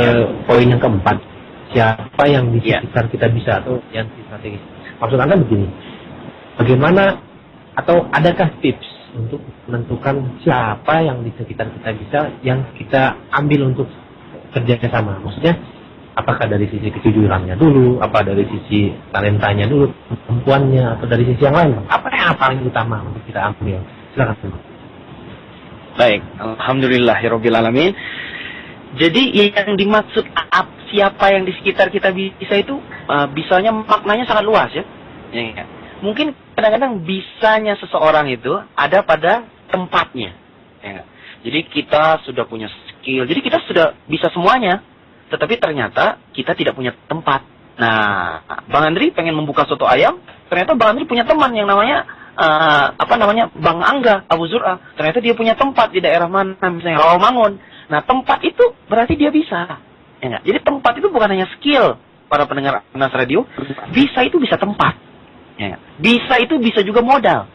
poin yang keempat. Siapa yang di sekitar kita bisa atau yang strategis. Maksud Anda begini, bagaimana atau adakah tips untuk menentukan siapa yang di sekitar kita bisa, yang kita ambil untuk kerja sama? Maksudnya, apakah dari sisi kejujurannya dulu, apa dari sisi talentanya dulu, kemampuannya, atau dari sisi yang lain? Apa yang paling utama untuk kita ambil? Silakan. Baik, alhamdulillahirabbil alamin. Jadi yang dimaksud siapa yang di sekitar kita bisa itu bisanya maknanya sangat luas ya. Mungkin kadang-kadang bisanya seseorang itu ada pada tempatnya. Ya. Jadi kita sudah punya skill, jadi kita sudah bisa semuanya. Tetapi ternyata kita tidak punya tempat. Nah, Bang Andri pengen membuka soto ayam, ternyata Bang Andri punya teman yang namanya Bang Angga, Abu Zur'ah. Ternyata dia punya tempat di daerah mana, misalnya Rawamangun. Nah, tempat itu berarti dia bisa. Ya enggak? Jadi tempat itu bukan hanya skill para pendengar Anas Radio, bisa itu bisa tempat. Ya enggak? Bisa itu bisa juga modal.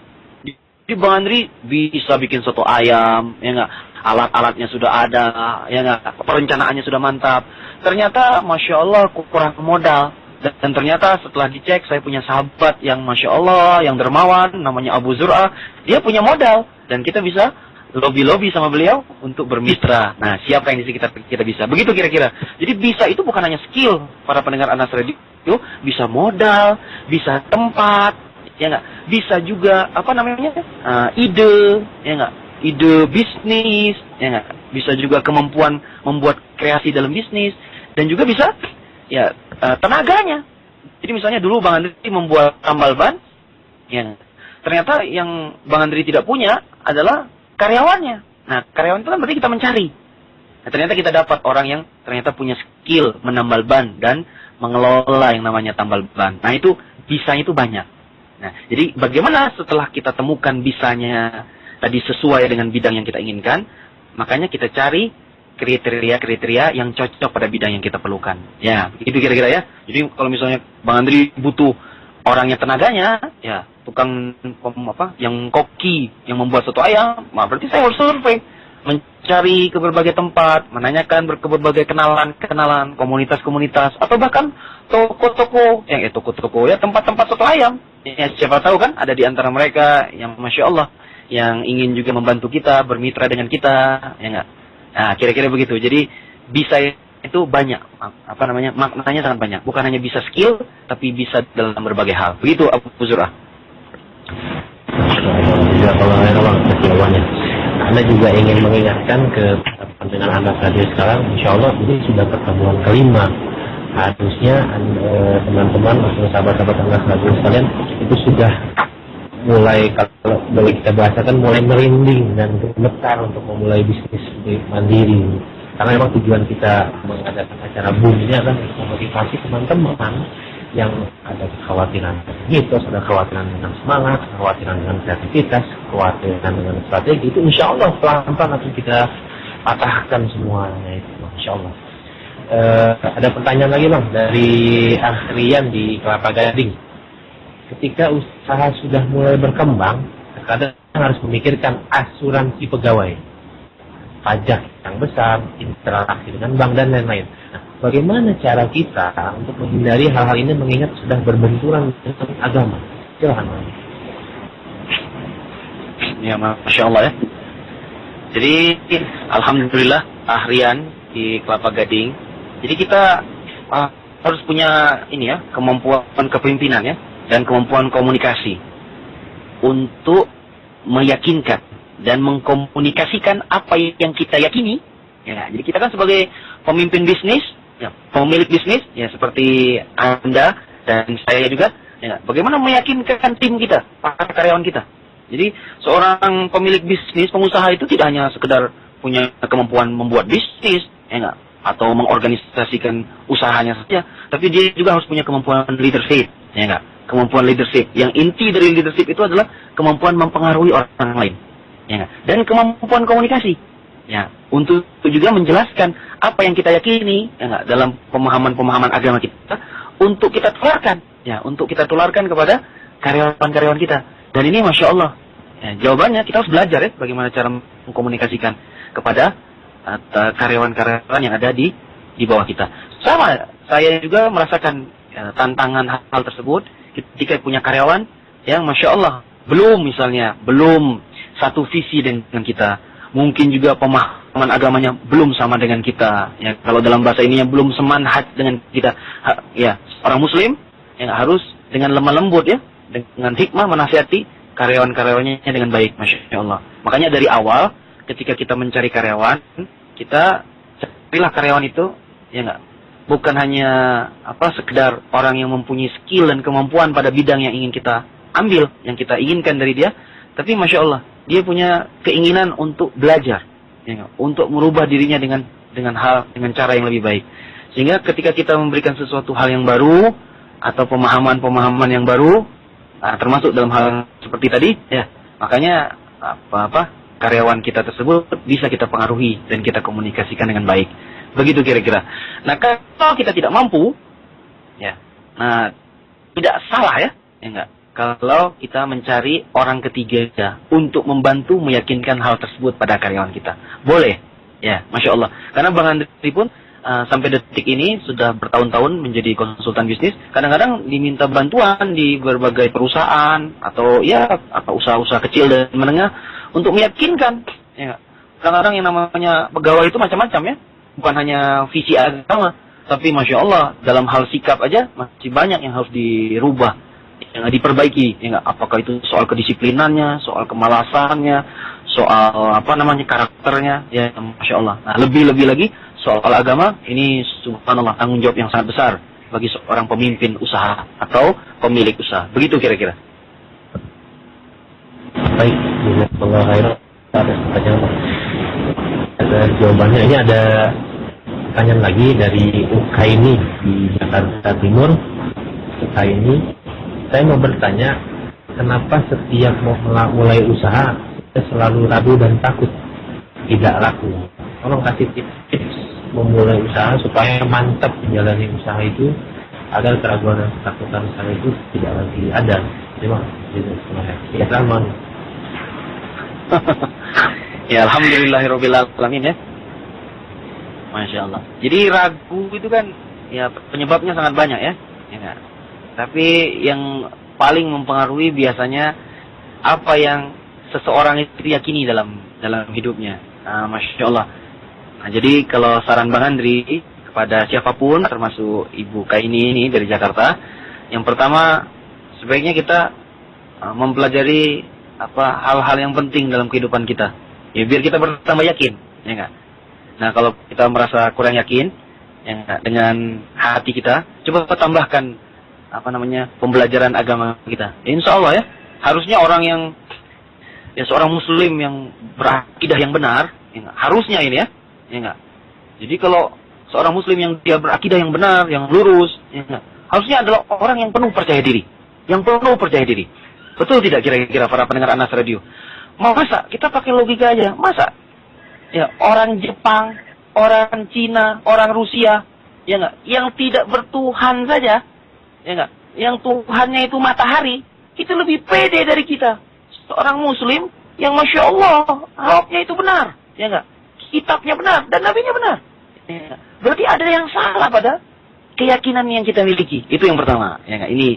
Jadi Bang Andri bisa bikin soto ayam, ya enggak? Alat-alatnya sudah ada, ya enggak? Perencanaannya sudah mantap. Ternyata Masya Allah kurang modal. Dan ternyata setelah dicek, saya punya sahabat yang Masya Allah, yang dermawan, namanya Abu Zur'ah. Dia punya modal. Dan kita bisa lobby-lobby sama beliau untuk bermitra. Nah, siapa yang di sekitar kita bisa? Begitu kira-kira. Jadi bisa itu bukan hanya skill para pendengar Anas Radio, bisa modal, bisa tempat, ya enggak? Bisa juga ide, ya enggak? Ide bisnis, ya enggak? Bisa juga kemampuan membuat kreasi dalam bisnis, dan juga bisa ya tenaganya. Jadi misalnya dulu Bang Andri membuat tambal ban, ya. Ternyata yang Bang Andri tidak punya adalah karyawannya. Nah, karyawan itu kan berarti kita mencari. Nah, ternyata kita dapat orang yang ternyata punya skill menambal ban dan mengelola yang namanya tambal ban. Nah, itu bisanya itu banyak. Nah, jadi bagaimana setelah kita temukan bisanya tadi sesuai dengan bidang yang kita inginkan, makanya kita cari kriteria-kriteria yang cocok pada bidang yang kita perlukan. Ya, itu kira-kira ya. Jadi kalau misalnya Bang Andri butuh orangnya tenaganya, ya tukang yang koki, yang membuat soto ayam, berarti saya harus survei, mencari ke berbagai tempat, menanyakan ke berbagai kenalan, komunitas-komunitas, atau bahkan toko-toko, toko-toko ya, tempat-tempat soto ayam. Ya, siapa tahu kan ada di antara mereka yang Masya Allah, yang ingin juga membantu kita, bermitra dengan kita, ya enggak? Nah, kira-kira begitu. Jadi bisa itu banyak, maknanya sangat banyak. Bukan hanya bisa skill, tapi bisa dalam berbagai hal. Begitu Abu Zur'ah. Jawabannya. Anda juga ingin mengingatkan ke pendengar Anda radio sekarang, insya Allah ini sudah pertemuan kelima. Harusnya teman-teman atau sahabat-sahabat Anda radio sekalian itu sudah mulai, kalau boleh kita bahasakan, mulai merinding dan gemetar untuk memulai bisnis mandiri. Karena memang tujuan kita mengadakan acara boom ini adalah memotivasi teman-teman yang ada kekhawatiran mitos, ada kekhawatiran dengan semangat, kekhawatiran dengan kreativitas, kekhawatiran dengan strategi, itu insya Allah pelan-pelan akan kita patahkan semuanya itu, insya Allah. Ada pertanyaan lagi Bang dari Akhrian di Kelapa Gading. Ketika usaha sudah mulai berkembang, terkadang harus memikirkan asuransi pegawai, pajak yang besar, interaksi dengan bank dan lain-lain. Nah, bagaimana cara kita untuk menghindari hal-hal ini mengingat sudah berbenturan dengan agama? Silakan. Ya, Masya Allah ya. Jadi, alhamdulillah, Ahrian di Kelapa Gading. Jadi kita harus punya kemampuan kepemimpinan ya, dan kemampuan komunikasi untuk meyakinkan dan mengkomunikasikan apa yang kita yakini. Ya, jadi kita kan sebagai pemimpin bisnis, ya, pemilik bisnis, ya seperti Anda dan saya juga, ya, bagaimana meyakinkan tim kita, para karyawan kita. Jadi seorang pemilik bisnis, pengusaha itu tidak hanya sekedar punya kemampuan membuat bisnis, ya enggak, atau mengorganisasikan usahanya saja, tapi dia juga harus punya kemampuan leadership, ya enggak? Kemampuan leadership. Yang inti dari leadership itu adalah kemampuan mempengaruhi orang lain, ya enggak? Dan kemampuan komunikasi, ya, untuk juga menjelaskan apa yang kita yakini, ya enggak, dalam pemahaman-pemahaman agama kita, untuk kita tularkan, ya, untuk kita tularkan kepada karyawan-karyawan kita. Dan ini Masya Allah, ya, jawabannya kita harus belajar ya, bagaimana cara mengkomunikasikan kepada karyawan-karyawan yang ada di bawah kita. Sama, saya juga merasakan tantangan hal tersebut ketika punya karyawan yang Masya Allah belum satu visi dengan kita, mungkin juga pemahaman agamanya belum sama dengan kita, ya, kalau dalam bahasa ininya belum semanhat dengan kita, ya, orang muslim yang harus dengan lemah lembut, ya, dengan hikmah menasihati karyawan-karyawannya dengan baik, Masya Allah. Makanya dari awal ketika kita mencari karyawan, kita carilah karyawan itu, ya enggak, bukan hanya sekedar orang yang mempunyai skill dan kemampuan pada bidang yang ingin kita ambil, yang kita inginkan dari dia, tapi Masya Allah, dia punya keinginan untuk belajar, ya enggak, untuk merubah dirinya dengan cara yang lebih baik. Sehingga ketika kita memberikan sesuatu hal yang baru atau pemahaman-pemahaman yang baru, termasuk dalam hal seperti tadi, ya, makanya karyawan kita tersebut bisa kita pengaruhi dan kita komunikasikan dengan baik. Begitu kira-kira. Nah, kalau kita tidak mampu, ya, nah, tidak salah ya enggak, kalau kita mencari orang ketiga untuk membantu meyakinkan hal tersebut pada karyawan kita. Boleh, ya, Masya Allah. Karena Bang Andri pun sampai detik ini sudah bertahun-tahun menjadi konsultan bisnis. Kadang-kadang diminta bantuan di berbagai perusahaan atau ya usaha-usaha kecil dan menengah untuk meyakinkan. Ya, kadang-kadang yang namanya pegawai itu macam-macam ya, bukan hanya visi agama, tapi Masya Allah dalam hal sikap aja masih banyak yang harus dirubah, yang diperbaiki. Ya, apakah itu soal kedisiplinannya, soal kemalasannya, soal karakternya, ya, Masya Allah. Nah, lebih-lebih lagi soal agama, ini subhanallah tanggung jawab yang sangat besar bagi seorang pemimpin usaha atau pemilik usaha. Begitu kira-kira. Baik, jazakallahu khairan atas pertanyaan. Ada jawabannya. Ini ada pertanyaan lagi dari Ukaini di Jakarta Timur. Ukaini, saya mau bertanya, kenapa setiap mau mulai usaha saya selalu ragu dan takut tidak laku? Tolong kasih tips memulai usaha supaya mantap menjalani usaha itu agar keraguan dan ketakutan usaha itu tidak lagi ada. Terima kasih. Ya, selamat. Ya, alhamdulillahirabbil alamin ya. Masya Allah. Jadi ragu itu kan ya penyebabnya sangat banyak ya. Ya. Tapi yang paling mempengaruhi biasanya apa yang seseorang itu yakini dalam hidupnya. Masya Allah. Nah, jadi kalau saran Bang Andri kepada siapapun, termasuk Ibu Kaini ini dari Jakarta, yang pertama sebaiknya kita mempelajari hal-hal yang penting dalam kehidupan kita, ya, biar kita bertambah yakin, ya enggak. Nah, kalau kita merasa kurang yakin, ya enggak, dengan hati kita, coba tambahkan pembelajaran agama kita. Insya Allah ya, harusnya orang yang seorang Muslim yang berakidah yang benar, ya enggak, harusnya ini ya enggak. Jadi kalau seorang Muslim yang dia berakidah yang benar, yang lurus, ya enggak, harusnya adalah orang yang penuh percaya diri, Betul tidak kira-kira para pendengar Anas Radio? Masa kita pakai logika aja? Masa ya orang Jepang, orang Cina, orang Rusia, ya enggak, yang tidak bertuhan saja, ya enggak, yang Tuhannya itu matahari, itu lebih pede dari kita. Seorang Muslim yang Masya Allah, Rabbnya itu benar, ya enggak, kitabnya benar dan nabinya benar. Ya, berarti ada yang salah pada keyakinan yang kita miliki. Itu yang pertama, ya enggak? Ini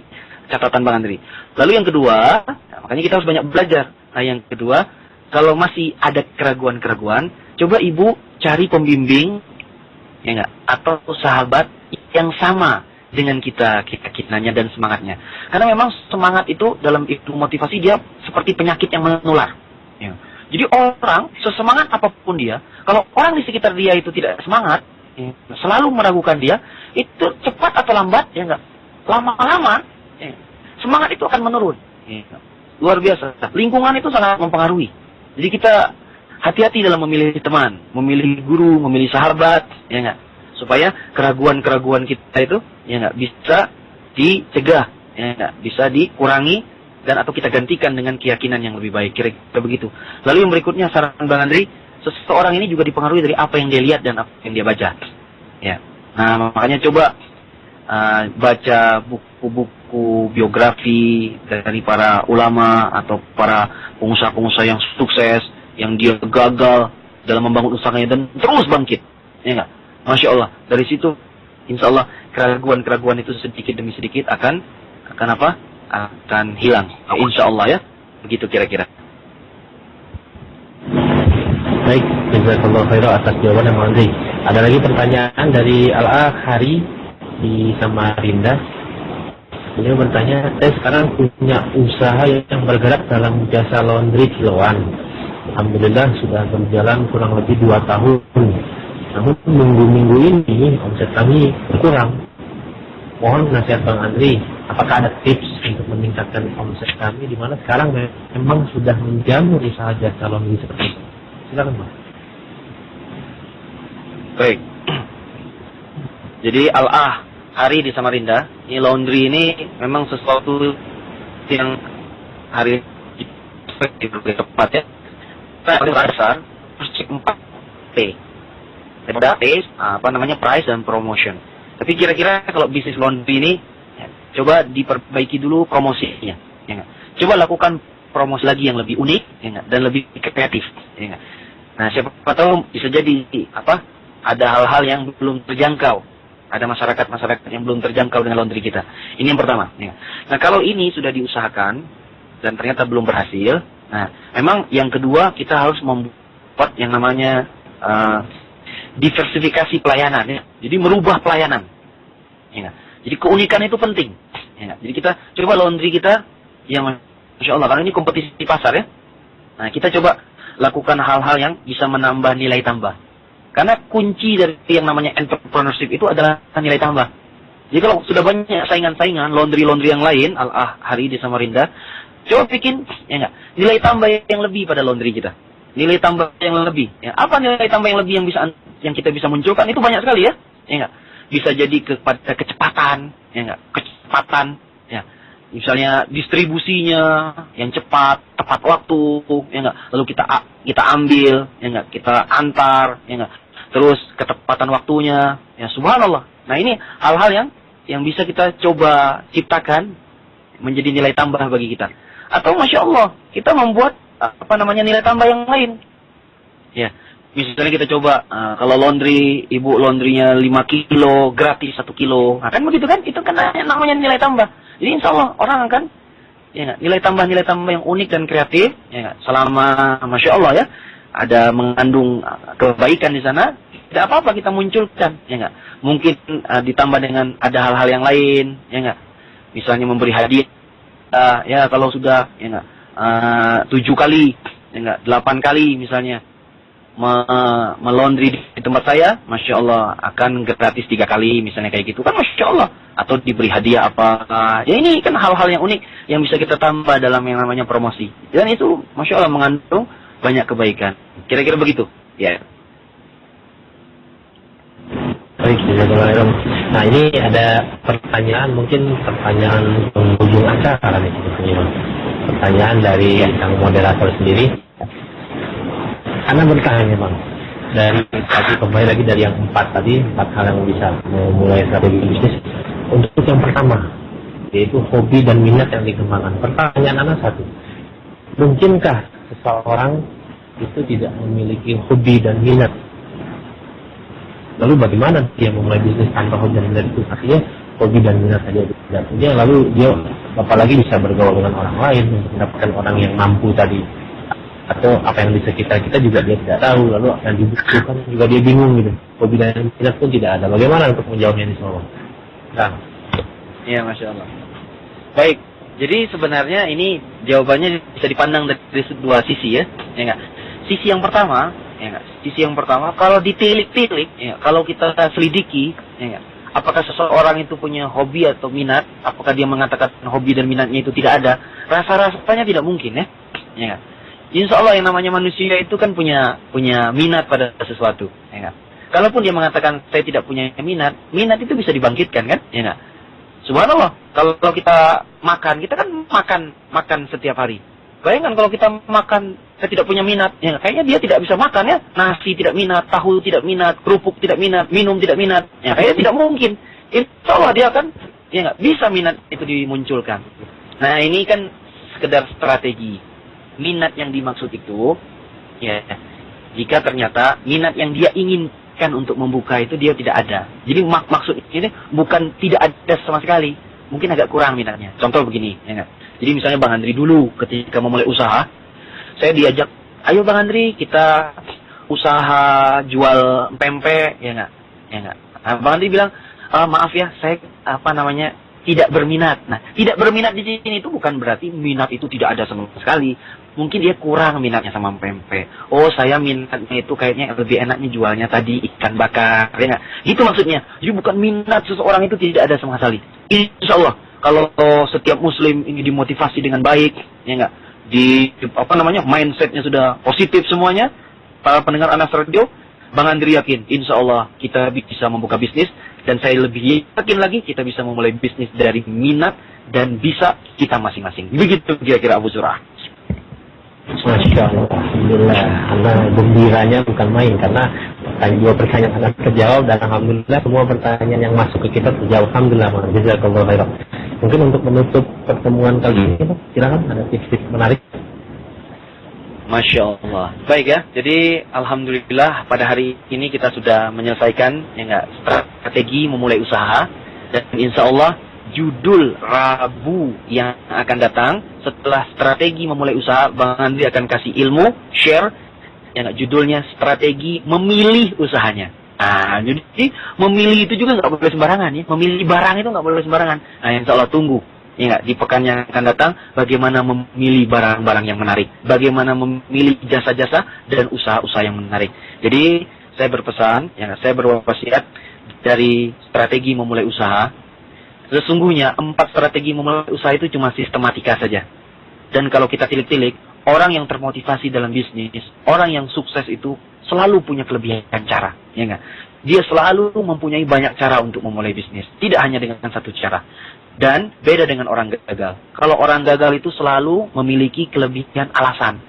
catatan Bang Andri. Lalu yang kedua, makanya kita harus banyak belajar. Nah, yang kedua, kalau masih ada keraguan-keraguan, coba ibu cari pembimbing, ya enggak, atau sahabat yang sama dengan kita keyakinannya dan semangatnya. Karena memang semangat itu dalam itu motivasi dia seperti penyakit yang menular. Ya. Jadi orang sesemangat apapun dia, kalau orang di sekitar dia itu tidak semangat, ya, selalu meragukan dia, itu cepat atau lambat, ya enggak, lama-lama semangat itu akan menurun. Luar biasa. Lingkungan itu sangat mempengaruhi. Jadi kita hati-hati dalam memilih teman, memilih guru, memilih sahabat, ya enggak, supaya keraguan-keraguan kita itu ya enggak bisa dicegah ya nggak, bisa dikurangi dan atau kita gantikan dengan keyakinan yang lebih baik, kira-kira begitu. Lalu yang berikutnya saran Bang Andri, seseorang ini juga dipengaruhi dari apa yang dia lihat dan apa yang dia baca. Ya. Nah, makanya coba baca buku-buku biografi dari para ulama atau para pengusaha-pengusaha yang sukses, yang dia gagal dalam membangun usahanya dan terus bangkit. Ya enggak? Masya Allah. Dari situ, insya Allah keraguan-keraguan itu sedikit demi sedikit akan apa? Akan hilang. Insya Allah ya. Begitu kira-kira. Baik, jazakallahu khairan atas jawaban Bang Andri. Ada lagi pertanyaan dari Al-Ah Hari di Samarinda. Beliau bertanya, saya sekarang punya usaha yang bergerak dalam jasa laundry kiloan. Alhamdulillah sudah berjalan kurang lebih 2 tahun. Namun minggu-minggu ini omset kami berkurang. Mohon nasihat Bang Andri, apakah ada tips untuk meningkatkan omset kami di mana sekarang memang sudah menjamur usaha jasa laundry seperti itu? Silakan Bang. Baik. Jadi Al-Ah Hari di Samarinda, ini laundry ini memang sesuatu yang hari di berbagai tempat ya. Paling besar, cek 4P. Price dan promotion. Tapi kira-kira kalau bisnis laundry ini, ya, coba diperbaiki dulu promosinya. Ya, coba lakukan promosi lagi yang lebih unik, ya, dan lebih kreatif. Ya, nah, siapa tahu bisa jadi ada hal-hal yang belum terjangkau. Ada masyarakat yang belum terjangkau dengan laundry kita. Ini yang pertama. Ya. Nah, kalau ini sudah diusahakan dan ternyata belum berhasil, nah, memang yang kedua kita harus membuat yang namanya diversifikasi pelayanan. Ya. Jadi merubah pelayanan. Ya. Jadi keunikan itu penting. Ya. Jadi kita coba laundry kita, yang Masya Allah, karena ini kompetisi pasar ya. Nah, kita coba lakukan hal-hal yang bisa menambah nilai tambah. Karena kunci dari yang namanya entrepreneurship itu adalah nilai tambah. Jadi kalau sudah banyak saingan-saingan, laundry-laundry yang lain, Al-Ah Hari di Samarinda, coba bikin ya enggak, nilai tambah yang lebih pada laundry kita. Nilai tambah yang lebih. Ya. Apa nilai tambah yang lebih yang kita bisa munculkan? Itu banyak sekali ya. Ya enggak? Bisa jadi kepada kecepatan, ya enggak? Kecepatan, ya. Misalnya distribusinya yang cepat, tepat waktu, ya enggak? Lalu kita ambil, ya enggak? Kita antar, ya enggak? Terus ketepatan waktunya, ya subhanallah. Nah, ini hal-hal yang bisa kita coba ciptakan menjadi nilai tambah bagi kita. Atau Masya Allah, kita membuat nilai tambah yang lain. Ya, misalnya kita coba kalau laundry, ibu laundrynya 5 kilo gratis 1 kilo. Nah, kan begitu kan? Itu kan namanya nilai tambah. Jadi insya Allah orang akan nilai tambah yang unik dan kreatif. Ya, selama Masya Allah ya ada mengandung kebaikan di sana, tidak apa-apa kita munculkan, ya enggak. Mungkin ditambah dengan ada hal-hal yang lain, ya enggak. Misalnya memberi hadiah, ya kalau sudah, ya enggak, 7 kali, ya enggak, 8 kali misalnya melondri di tempat saya, Masya Allah akan gratis 3 kali, misalnya kayak gitu kan, Masya Allah. Atau diberi hadiah apa, ya ini kan hal-hal yang unik yang bisa kita tambah dalam yang namanya promosi. Dan itu Masya Allah mengandung banyak kebaikan. Kira-kira begitu, ya. Baik, jazakallahu. Nah, ini ada pertanyaan, mungkin pertanyaan penghujung acara nih sebetulnya. Pertanyaan dari sang moderator sendiri. Anda bertanya Bang, dari tadi kembali lagi dari yang 4 hal yang bisa memulai strategi bisnis. Untuk yang pertama, yaitu hobi dan minat yang dikembangkan. Pertanyaan Anda satu, mungkinkah seseorang itu tidak memiliki hobi dan minat? Lalu bagaimana dia memulai bisnis tanpa hobi dan minat itu? Artinya hobi dan minat saja tidak punya, lalu dia apalagi bisa bergaul dengan orang lain untuk mendapatkan orang yang mampu tadi, atau apa yang di sekitar kita juga dia tidak tahu, lalu yang dibutuhkan juga dia bingung gitu. Hobi dan minat pun tidak ada. Bagaimana untuk menjawabnya ini semua? Nah, ya Masya Allah. Baik, jadi sebenarnya ini jawabannya bisa dipandang dari dua sisi ya, ya enggak. Sisi yang pertama, ya enggak. Sisi yang pertama, kalau ditilik-tilik, ya, kalau kita selidiki, ya enggak, apakah seseorang itu punya hobi atau minat? Apakah dia mengatakan hobi dan minatnya itu tidak ada? Rasa-rasanya tidak mungkin ya, ya enggak. Insya Allah yang namanya manusia itu kan punya minat pada sesuatu, ya enggak. Kalaupun dia mengatakan saya tidak punya minat itu bisa dibangkitkan kan, ya enggak. Subhanallah, kalau kita makan, kita kan makan setiap hari. Bayangkan kalau kita makan, saya tidak punya minat, ya kayaknya dia tidak bisa makan ya. Nasi tidak minat, tahu tidak minat, kerupuk tidak minat, minum tidak minat. Ya kayaknya tidak mungkin. Insya Allah dia akan, ya nggak bisa minat itu dimunculkan. Nah ini kan sekedar strategi. Minat yang dimaksud itu, ya jika ternyata minat yang dia inginkan untuk membuka itu dia tidak ada. Jadi maksud ini bukan tidak ada sama sekali. Mungkin agak kurang minatnya. Contoh begini, ya nggak? Jadi misalnya Bang Andri dulu ketika memulai usaha, saya diajak, ayo Bang Andri kita usaha jual pempek, ya nggak? Ya nggak? Nah, Bang Andri bilang, maaf ya, saya tidak berminat. Nah, tidak berminat di sini itu bukan berarti minat itu tidak ada sama sekali. Mungkin dia kurang minatnya sama pempek. Oh, saya minatnya itu kayaknya lebih enaknya jualnya tadi ikan bakar, ya nggak? Gitu maksudnya. Jadi bukan minat seseorang itu tidak ada sama sekali. Insya Allah, kalau setiap muslim ini dimotivasi dengan baik, ya nggak? Mindsetnya sudah positif semuanya, para pendengar Anas Radio, Bang Andri yakin, insya Allah kita bisa membuka bisnis, dan saya lebih yakin lagi kita bisa memulai bisnis dari minat dan bisa kita masing-masing. Begitu kira-kira Abu Zur'ah. Masya Allah, Alhamdulillah. Karena gembiranya bukan main, karena dua pertanyaan akan terjawab, dan Alhamdulillah semua pertanyaan yang masuk ke kita terjawab. Alhamdulillah, jazakallahu khairan. Mungkin untuk menutup pertemuan kali ini, silakan ada tips-tips menarik. Masya Allah. Baik ya, jadi Alhamdulillah pada hari ini kita sudah menyelesaikan strategi memulai usaha, dan insya Allah judul Rabu yang akan datang setelah strategi memulai usaha, Bang Andri akan kasih ilmu, share, judulnya strategi memilih usahanya. Nah, jadi memilih itu juga nggak boleh sembarangan ya, memilih barang itu nggak boleh sembarangan. Nah, insya Allah tunggu. Ya, di pekan yang akan datang, bagaimana memilih barang-barang yang menarik, bagaimana memilih jasa-jasa dan usaha-usaha yang menarik. Jadi saya berpesan, saya berwasiat dari strategi memulai usaha. Sesungguhnya 4 strategi memulai usaha itu cuma sistematika saja. Dan kalau kita tilik-tilik, orang yang termotivasi dalam bisnis, orang yang sukses itu selalu punya kelebihan cara, ya enggak? Dia selalu mempunyai banyak cara untuk memulai bisnis, tidak hanya dengan satu cara. Dan beda dengan orang gagal. Kalau orang gagal itu selalu memiliki kelebihan alasan.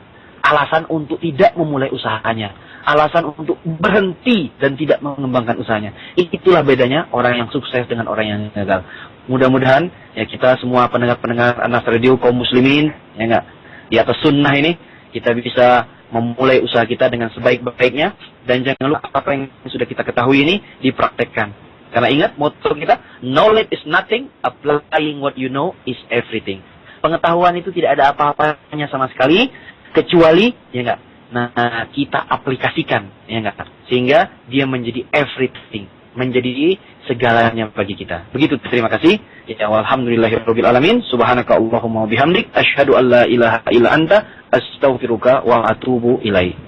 Alasan untuk tidak memulai usahanya. Alasan untuk berhenti dan tidak mengembangkan usahanya. Itulah bedanya orang yang sukses dengan orang yang gagal. Mudah-mudahan ya kita semua pendengar-pendengar Anas Radio kaum muslimin, ya enggak, di atas sunnah ini kita bisa memulai usaha kita dengan sebaik-baiknya, dan jangan lupa apa yang sudah kita ketahui ini dipraktekkan. Karena ingat motto kita, knowledge is nothing, applying what you know is everything. Pengetahuan itu tidak ada apa-apanya sama sekali, kecuali, ya enggak, nah kita aplikasikan, ya enggak, sehingga dia menjadi everything, menjadi segalanya bagi kita. Begitu, terima kasih. Ya, walhamdulillahirabbil alamin. Subhanaka Allahumma wa bihamdik, asyhadu an la ilaha illa anta, astaghfiruka wa atubu ilaik.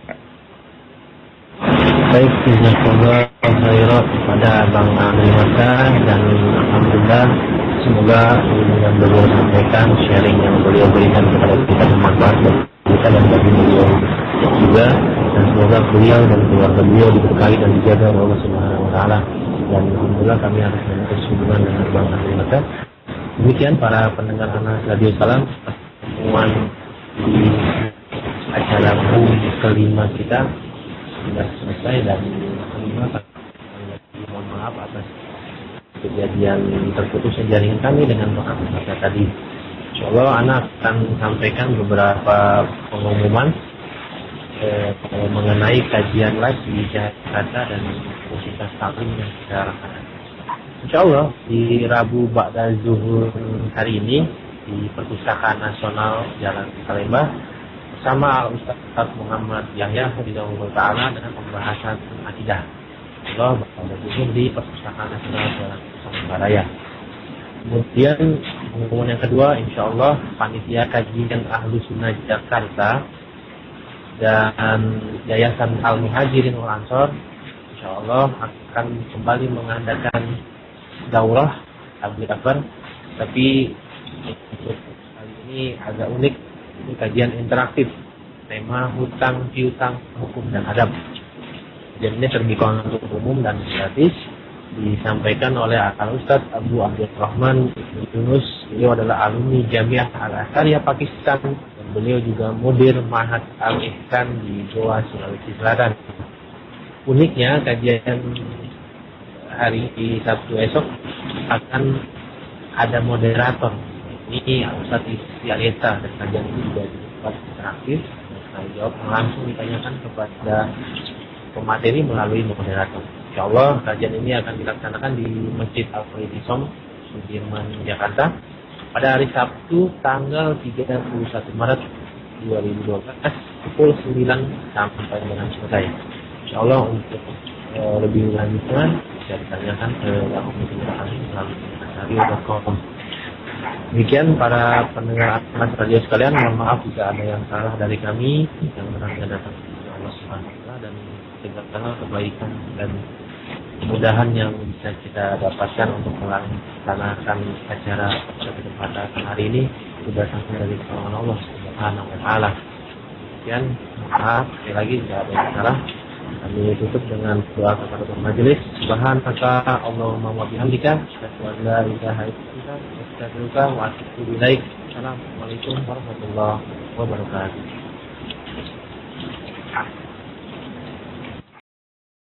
Baik, jazakallahu khairan kepada Bang Andri Mata, dan alhamdulillah semoga yang beliau sampaikan, sharing yang beliau berikan kepada kita bermanfaat bagi kita dan bagi beliau juga, dan semoga beliau dan keluarga beliau diberkahi dan dijaga oleh Allah Subhanahu wa taala. Dan alhamdulillah kami harus memutus hubungan dengan Bang Andri Mata. Demikian para pendengar Anas Radio Salam, pertemuan di acara kelima kita sudah selesai, dan mohon maaf atas kejadian terputusnya jaringan kami dengan Bang Andri Mata tadi. Insyaallah anak akan sampaikan beberapa pengumuman mengenai kajian live di Jakarta dan Universitas Taklim yang sekarang ada. Insyaallah di Rabu Ba'da Zuhur hari ini di Perpustakaan Nasional Jalan Palembang bersama Ustaz Muhammad Yahya Hafizahullah Ta'ala dengan pembahasan akidah. Allah Ba'da Zuhur di Perpustakaan Nasional Jalan Palembang. Kemudian pengumuman yang kedua, insyaallah panitia kajian Ahlus Sunnah Jakarta dan Yayasan Al-Muhajirin wal Ansor insyaallah akan kembali mengadakan daurah tabligh akbar, tapi untuk kali ini agak unik. Ini kajian interaktif, tema hutang piutang hukum dan adab. Dan ini terbuka untuk umum dan gratis. disampaikan oleh Al Ustaz Abu Abdurrahman Yunus. Beliau adalah alumni Jamiah Al-Azhariyah Pakistan, dan beliau juga mudir Mahat Al-Ihsan di Goa, Sulawesi Selatan. Uniknya kajian hari Sabtu esok akan ada moderator. Ini Ustaz Istialeta, dan kajian ini juga dibuat interaktif. Saya jawab langsung ditanyakan kepada pemateri melalui moderator. Insyaallah kajian ini akan dilaksanakan di Masjid Al-Faidhisom, Sudirman, Jakarta pada hari Sabtu tanggal 31 Maret 2012 pukul 9 sampai dengan selesai. Insyaallah untuk lebih lanjutnya bisa ditanyakan ke Komite kami melalui radio.com. Demikian para pendengar Anas Radio sekalian, mohon maaf jika ada yang salah dari kami, yang benar-benar datang dari Allah Subhanahu wa taala, dan segala kebaikan dan kemudahan yang bisa kita dapatkan untuk melaksanakan acara pada kesempatan hari ini itu datangnya dari kawan Allah Subhanahu wa taala. Demikian, maaf sekali lagi jika ada yang salah. Kami tutup dengan doa kepada majelis. Subhanaka Allahumma wa bihamdika, asyhadu an la ilaha illa anta, astaghfiruka wa atubu ilaik. Assalamualaikum warahmatullahi wabarakatuh.